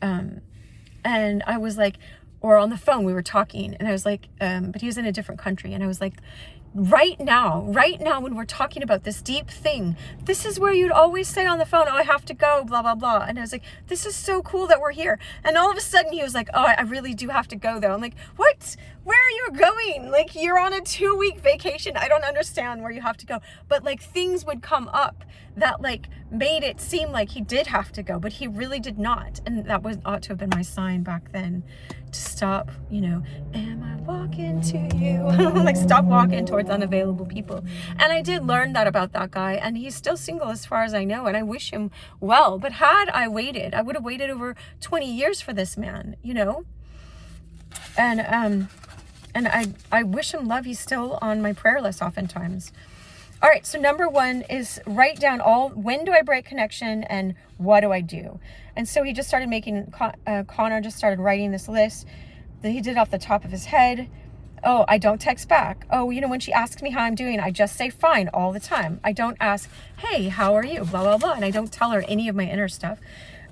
I was like, or on the phone, we were talking, and I was like, but he was in a different country. And I was like, right now, when we're talking about this deep thing, this is where you'd always say on the phone, oh, I have to go, blah, blah, blah. And I was like, this is so cool that we're here. And all of a sudden he was like, oh, I really do have to go though. I'm like, what? Where are you going? Like, you're on a 2-week vacation. I don't understand where you have to go. But like, things would come up that like made it seem like he did have to go, but he really did not. And that ought to have been my sign back then to stop, am I walking to you? Like, stop walking towards unavailable people. And I did learn that about that guy, and he's still single as far as I know, and I wish him well. But had I waited, I would have waited over 20 years for this man, And I wish him love. He's still on my prayer list oftentimes. All right, so number 1 is write down when do I break connection and what do I do? And so he just started Connor just started writing this list that he did off the top of his head. Oh, I don't text back. Oh, when she asks me how I'm doing, I just say fine all the time. I don't ask, hey, how are you? Blah, blah, blah. And I don't tell her any of my inner stuff.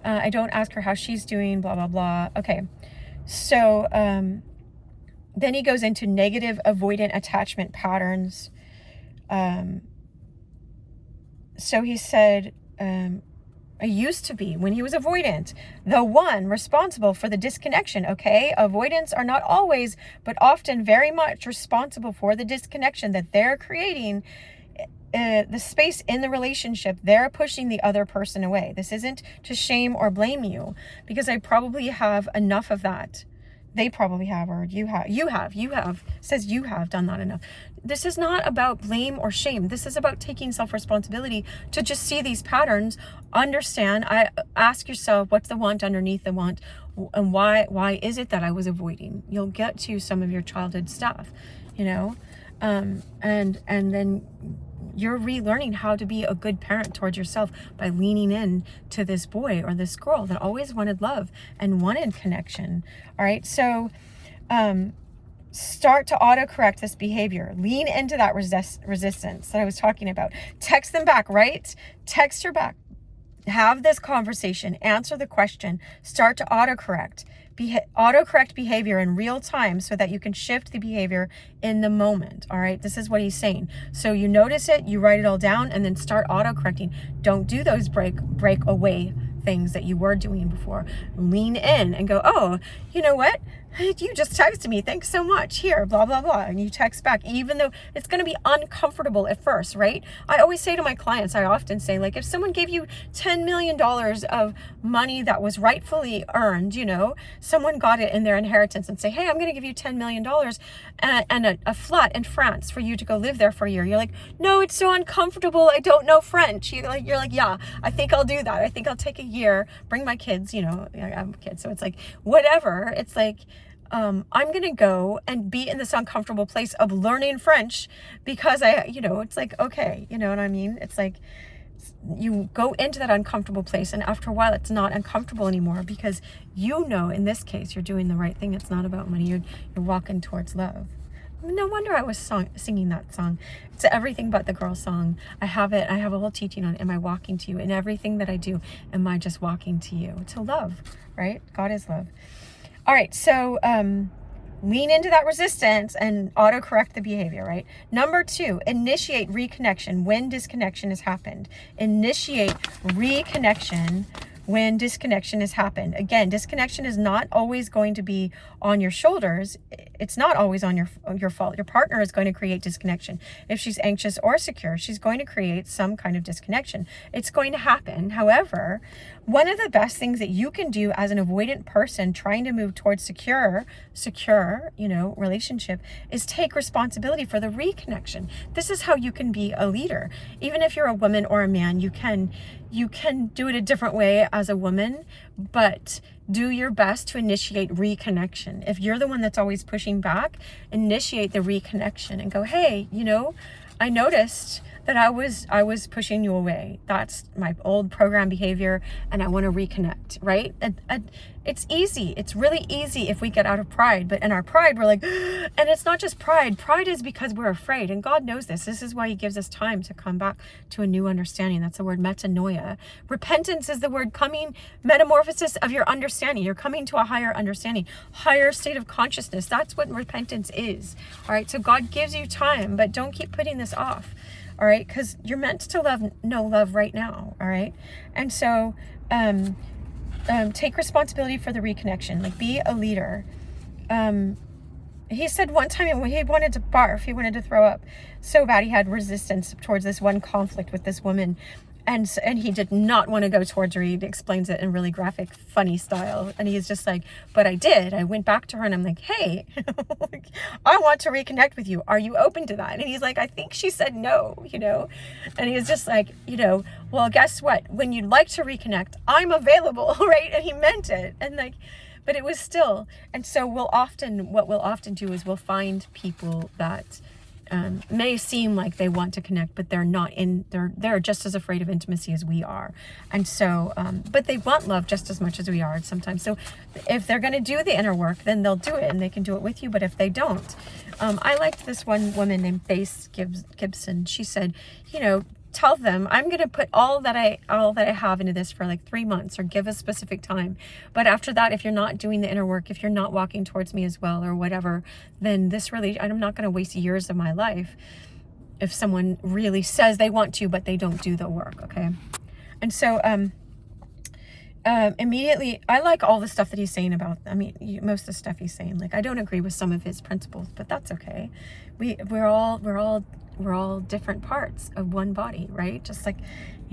I don't ask her how she's doing, blah, blah, blah. Okay, so then he goes into negative avoidant attachment patterns. So he said, I used to be, when he was avoidant, the one responsible for the disconnection, okay? Avoidants are not always, but often very much responsible for the disconnection that they're creating, the space in the relationship. They're pushing the other person away. This isn't to shame or blame you, because I probably have enough of that. They probably have, or you have, says you have done that enough. This is not about blame or shame. This is about taking self-responsibility to just see these patterns, understand. Ask yourself, what's the want underneath the want, and why is it that I was avoiding? You'll get to some of your childhood stuff, and then you're relearning how to be a good parent towards yourself by leaning in to this boy or this girl that always wanted love and wanted connection. All right. So, start to autocorrect this behavior. Lean into that resistance that I was talking about. Text them back, right? Text her back. Have this conversation. Answer the question. Start to autocorrect. Autocorrect behavior in real time so that you can shift the behavior in the moment. All right. This is what he's saying. So you notice it, you write it all down, and then start autocorrecting. Don't do those break away things that you were doing before. Lean in and go, oh, you know what? You just texted me. Thanks so much. Here, blah, blah, blah. And you text back, even though it's going to be uncomfortable at first, right? I always say to my clients, I often say, like, if someone gave you $10 million of money that was rightfully earned, someone got it in their inheritance, and say, hey, I'm going to give you $10 million and a flat in France for you to go live there for a year. You're like, no, it's so uncomfortable. I don't know French. You're like, yeah, I think I'll do that. I think I'll take a year, bring my kids, I have kids. So it's like, whatever. It's like, I'm going to go and be in this uncomfortable place of learning French because it's like, okay, you know what I mean? It's like you go into that uncomfortable place, and after a while it's not uncomfortable anymore because in this case, you're doing the right thing. It's not about money. You're walking towards love. No wonder I was singing that song. It's everything but the girl song. I have it. I have a whole teaching on, am I walking to you? In everything that I do, am I just walking to you? To love, right? God is love. All right, so lean into that resistance and autocorrect the behavior, right? Number 2, initiate reconnection when disconnection has happened. Initiate reconnection when disconnection has happened. Again, disconnection is not always going to be on your shoulders. It's not always on your fault. Your partner is going to create disconnection. If she's anxious or secure, she's going to create some kind of disconnection. It's going to happen. However, one of the best things that you can do as an avoidant person trying to move towards secure, relationship is take responsibility for the reconnection. This is how you can be a leader. Even if you're a woman or a man, you can do it a different way as a woman, but do your best to initiate reconnection. If you're the one that's always pushing back, initiate the reconnection and go, hey, I noticed that I was pushing you away. That's my old program behavior, and I want to reconnect, right? It's easy. It's really easy if we get out of pride. But in our pride, we're like, and it's not just pride. Pride is because we're afraid, and God knows this. This is why he gives us time to come back to a new understanding. That's the word metanoia. Repentance is the word coming, metamorphosis of your understanding. You're coming to a higher understanding, higher state of consciousness. That's what repentance is. All right, so God gives you time, but don't keep putting this off. All right, because you're meant to know love right now. All right, and so take responsibility for the reconnection. Like, be a leader. He said one time he wanted to barf. He wanted to throw up so bad. He had resistance towards this one conflict with this woman. And he did not want to go towards her. He explains it in really graphic, funny style. And he's just like, but I did. I went back to her and I'm like, hey, I want to reconnect with you. Are you open to that? And he's like, I think she said no, And he's just like, well, guess what? When you'd like to reconnect, I'm available, right? And he meant it. And like, but it was still. And so what we'll often do is we'll find people that may seem like they want to connect, but they're not they're just as afraid of intimacy as we are. And so, but they want love just as much as we are sometimes. So if they're going to do the inner work, then they'll do it and they can do it with you. But if they don't, I liked this one woman named Faith Gibson. She said, tell them I'm going to put all that I have into this for like 3 months, or give a specific time. But after that, if you're not doing the inner work, if you're not walking towards me as well or whatever, then I'm not going to waste years of my life if someone really says they want to, but they don't do the work. Okay. And so, immediately, I like all the stuff that he's saying about, most of the stuff he's saying. Like, I don't agree with some of his principles, but that's okay. We're all different parts of one body, right? Just like,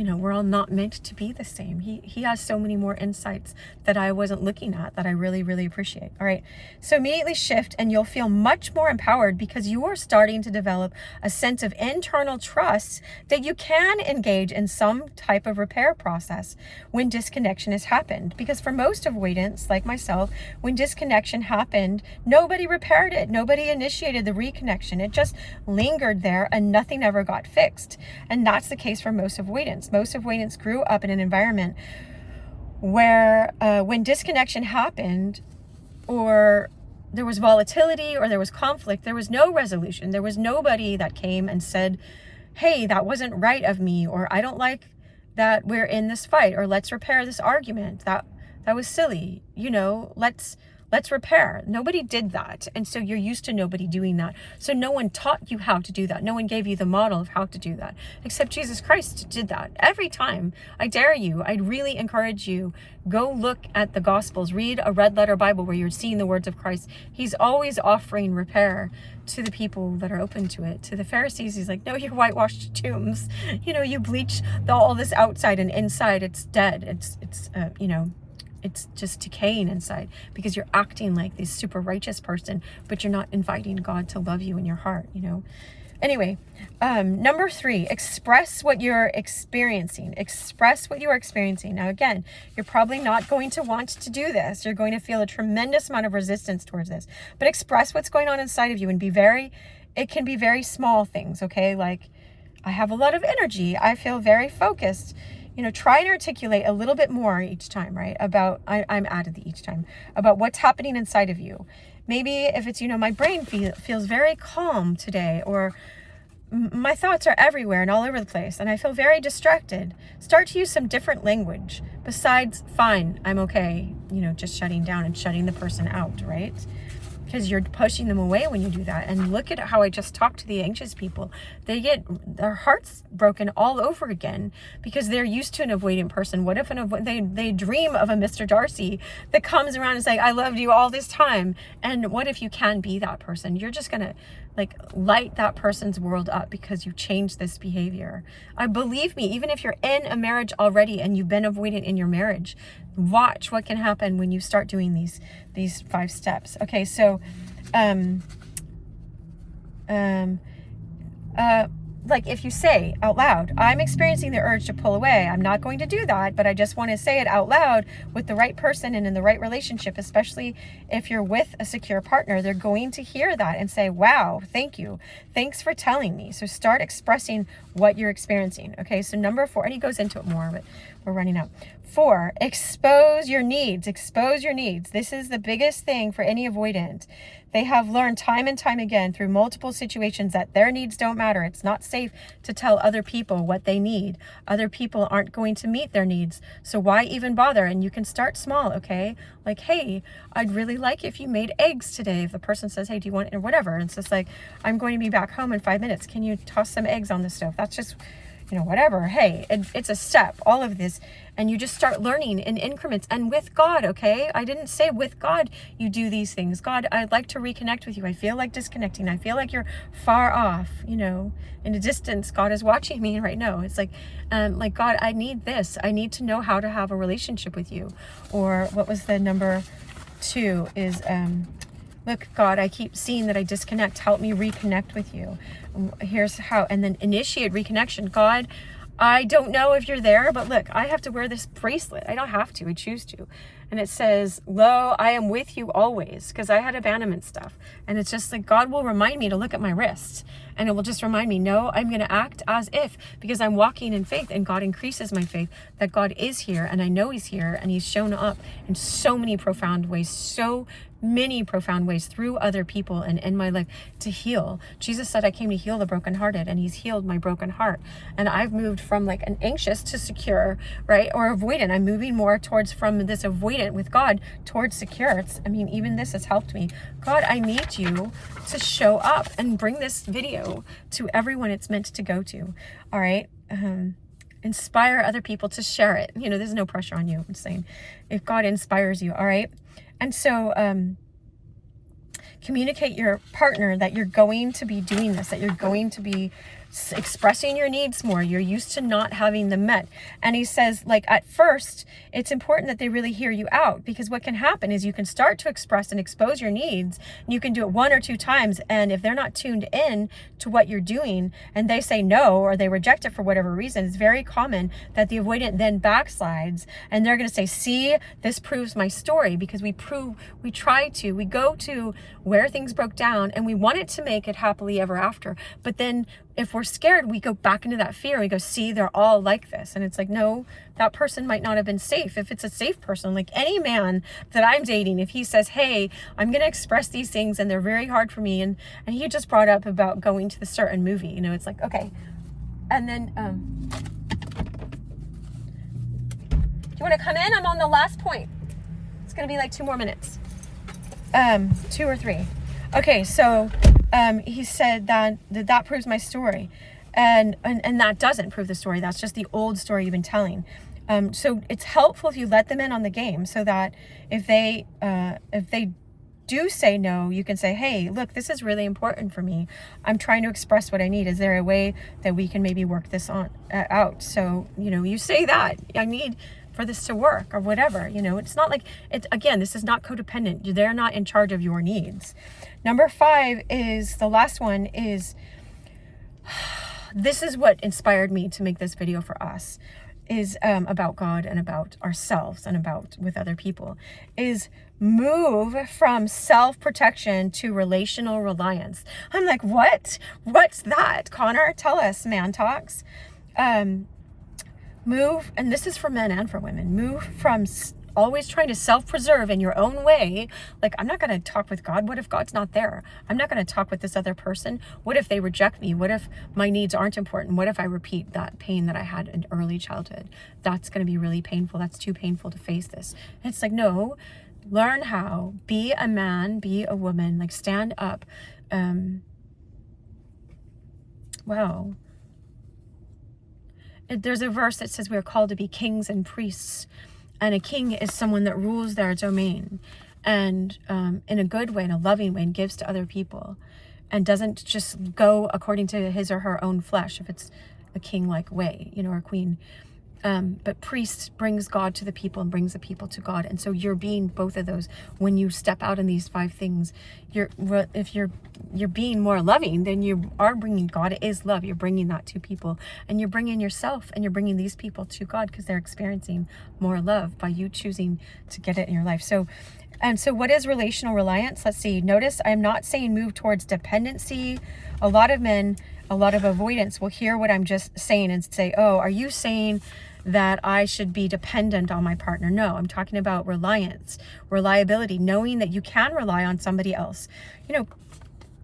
we're all not meant to be the same. He has so many more insights that I wasn't looking at that I really, really appreciate. All right. So immediately shift and you'll feel much more empowered because you are starting to develop a sense of internal trust that you can engage in some type of repair process when disconnection has happened. Because for most avoidants, like myself, when disconnection happened, nobody repaired it. Nobody initiated the reconnection. It just lingered there and nothing ever got fixed. And that's the case for most avoidants. Most avoidants grew up in an environment where when disconnection happened, or there was volatility, or there was conflict, there was no resolution. There was nobody that came and said, hey, that wasn't right of me, or I don't like that we're in this fight, or let's repair this argument. That was silly. Let's repair. Nobody did that. And so you're used to nobody doing that. So no one taught you how to do that. No one gave you the model of how to do that, except Jesus Christ did that every time. I dare you. I'd really encourage you. Go look at the Gospels, read a red letter Bible where you're seeing the words of Christ. He's always offering repair to the people that are open to it. To the Pharisees, he's like, no, you're whitewashed tombs. You bleach all this outside, and inside it's dead. It's just decaying inside because you're acting like this super righteous person, but you're not inviting God to love you in your heart, Anyway, number 3, express what you're experiencing. Express what you are experiencing. Now, again, you're probably not going to want to do this. You're going to feel a tremendous amount of resistance towards this, but express what's going on inside of you and it can be very small things, okay? Like, I have a lot of energy. I feel very focused. Try and articulate a little bit more each time, right? I'm added each time, about what's happening inside of you. Maybe if it's, my brain feels very calm today, or my thoughts are everywhere and all over the place, and I feel very distracted. Start to use some different language besides, fine, I'm okay, just shutting down and shutting the person out, right? Because you're pushing them away when you do that. And look at how I just talked to the anxious people. They get their hearts broken all over again because they're used to an avoidant person. What if they dream of a Mr. Darcy that comes around and saying, I loved you all this time? And what if you can be that person? You're just going to light that person's world up because you changed this behavior. Believe me, even if you're in a marriage already and you've been avoidant in your marriage, watch what can happen when you start doing these 5 steps. Okay, so if you say out loud, I'm experiencing the urge to pull away. I'm not going to do that, but I just want to say it out loud with the right person and in the right relationship, especially if you're with a secure partner. They're going to hear that and say, wow, thank you. Thanks for telling me. So start expressing what you're experiencing. Okay, so number 4, and he goes into it more, but we're running out. 4, expose your needs. Expose your needs. This is the biggest thing for any avoidant. They have learned time and time again through multiple situations that their needs don't matter. It's not safe to tell other people what they need. Other people aren't going to meet their needs. So why even bother? And you can start small, okay? Like, hey, I'd really like if you made eggs today. If the person says, hey, do you want, or whatever. And it's just like, I'm going to be back home in 5 minutes. Can you toss some eggs on the stove? That's just, whatever. Hey, it's a step, all of this. And you just start learning in increments and with God, okay? I didn't say with God you do these things. God, I'd like to reconnect with you. I feel like disconnecting. I feel like you're far off, in a distance. God is watching me right now. It's like God, I need this. I need to know how to have a relationship with you. Or what was the number 2 is, look, God, I keep seeing that I disconnect. Help me reconnect with you. Here's how. And then initiate reconnection. God, I don't know if you're there, but look, I have to wear this bracelet. I don't have to. I choose to. And it says, lo, I am with you always, because I had abandonment stuff. And it's just like God will remind me to look at my wrist. And it will just remind me, no, I'm going to act as if, because I'm walking in faith, and God increases my faith that God is here, and I know he's here, and he's shown up in so many profound ways, through other people and in my life to heal. Jesus said, I came to heal the brokenhearted, and he's healed my broken heart. And I've moved from an anxious to secure, right? Or avoidant. I'm moving more from this avoidant with God towards secure. Even this has helped me. God, I need you to show up and bring this video to everyone it's meant to go to. All right. inspire other people to share it. You know, there's no pressure on you. I'm saying if God inspires you, all right? And so communicate your partner that you're going to be doing this, that you're going to be expressing your needs more. You're used to not having them met. And he says, like, at first, it's important that they really hear you out, because what can happen is you can start to express and expose your needs. And you can do it 1 or 2 times. And if they're not tuned in to what you're doing and they say no, or they reject it for whatever reason, it's very common that the avoidant then backslides and they're going to say, see, this proves my story, because we go to where things broke down and we wanted to make it happily ever after. But then if we're scared, we go back into that fear. We go, see, they're all like this. And it's like, no, that person might not have been safe. If it's a safe person, like any man that I'm dating, if he says, hey, I'm going to express these things and they're very hard for me. And he just brought up about going to the certain movie, you know, it's like, okay. And then, do you want to come in? I'm on the last point. It's going to be like 2 more minutes. 2 or 3. Okay, so he said that proves my story, and that doesn't prove the story. That's just the old story you've been telling. So it's helpful if you let them in on the game, so that if they do say no, you can say, hey, look, this is really important for me. I'm trying to express what I need. Is there a way that we can maybe work this out? So, you know, you say that I need for this to work, or whatever. You know, it's not like again, this is not codependent. They're not in charge of your needs. Number 5 is the last one. Is this is what inspired me to make this video for us, is about God and about ourselves and about with other people, is move from self-protection to relational reliance. I'm like, what's that? Connor, tell us, ManTalks. Move, and this is for men and for women, move from always trying to self-preserve in your own way. Like, I'm not going to talk with God. What if God's not there? I'm not going to talk with this other person. What if they reject me? What if my needs aren't important? What if I repeat that pain that I had in early childhood? That's going to be really painful. That's too painful to face this. And it's like, no, learn how. Be a man, be a woman, like stand up. Wow. There's a verse that says we are called to be kings and priests. And a king is someone that rules their domain, and in a good way, in a loving way, and gives to other people, and doesn't just go according to his or her own flesh, if it's a king-like way, you know, or a queen. But priest brings God to the people and brings the people to God. And so you're being both of those when you step out in these 5 things. If you're being more loving, then you are bringing God. It is love. You're bringing that to people, and you're bringing yourself, and you're bringing these people to God, because they're experiencing more love by you choosing to get it in your life. So what is relational reliance? Let's see. Notice I'm not saying move towards dependency. A lot of men, a lot of avoidance will hear what I'm just saying and say, oh, are you saying that I should be dependent on my partner? No, I'm talking about reliance, reliability, knowing that you can rely on somebody else. You know,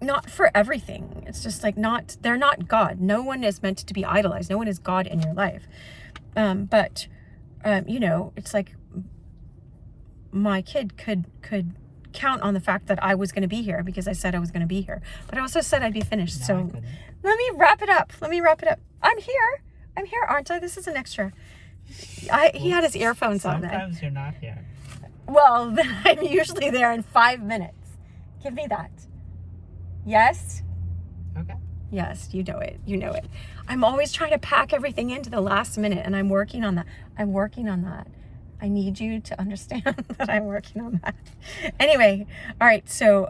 not for everything. It's just like they're not God. No one is meant to be idolized. No one is God in your life. But you know, it's like my kid could count on the fact that I was going to be here because I said I was going to be here. But I also said I'd be finished. No, so let me wrap it up. I'm here, aren't I? This is an extra. He had his earphones on then. Sometimes you're not here. Well, then I'm usually there in 5 minutes. Give me that. Yes? Okay. Yes, you know it. I'm always trying to pack everything into the last minute, and I'm working on that. I need you to understand that I'm working on that. Anyway, all right, so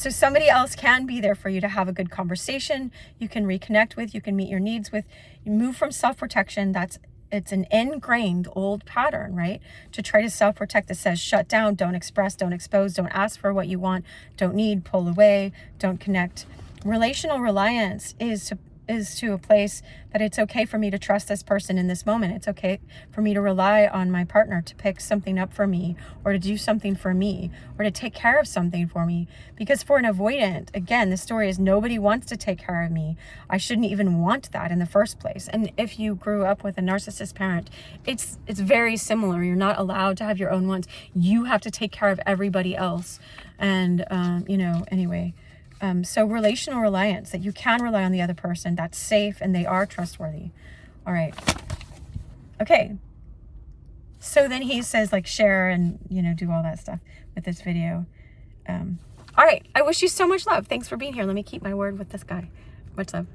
somebody else can be there for you to have a good conversation. You can reconnect with, you can meet your needs with. You move from self-protection. It's an ingrained old pattern, right? To try to self-protect that says shut down, don't express, don't expose, don't ask for what you want, don't need, pull away, don't connect. Relational reliance is to a place that it's okay for me to trust this person in this moment. It's okay for me to rely on my partner to pick something up for me, or to do something for me, or to take care of something for me. Because for an avoidant, again, the story is nobody wants to take care of me. I shouldn't even want that in the first place. And if you grew up with a narcissist parent, it's very similar. You're not allowed to have your own wants. You have to take care of everybody else. And, anyway. So relational reliance, that you can rely on the other person, that's safe and they are trustworthy. All right. Okay. So then he says, like, share and, you know, do all that stuff with this video. All right. I wish you so much love. Thanks for being here. Let me keep my word with this guy. Much love.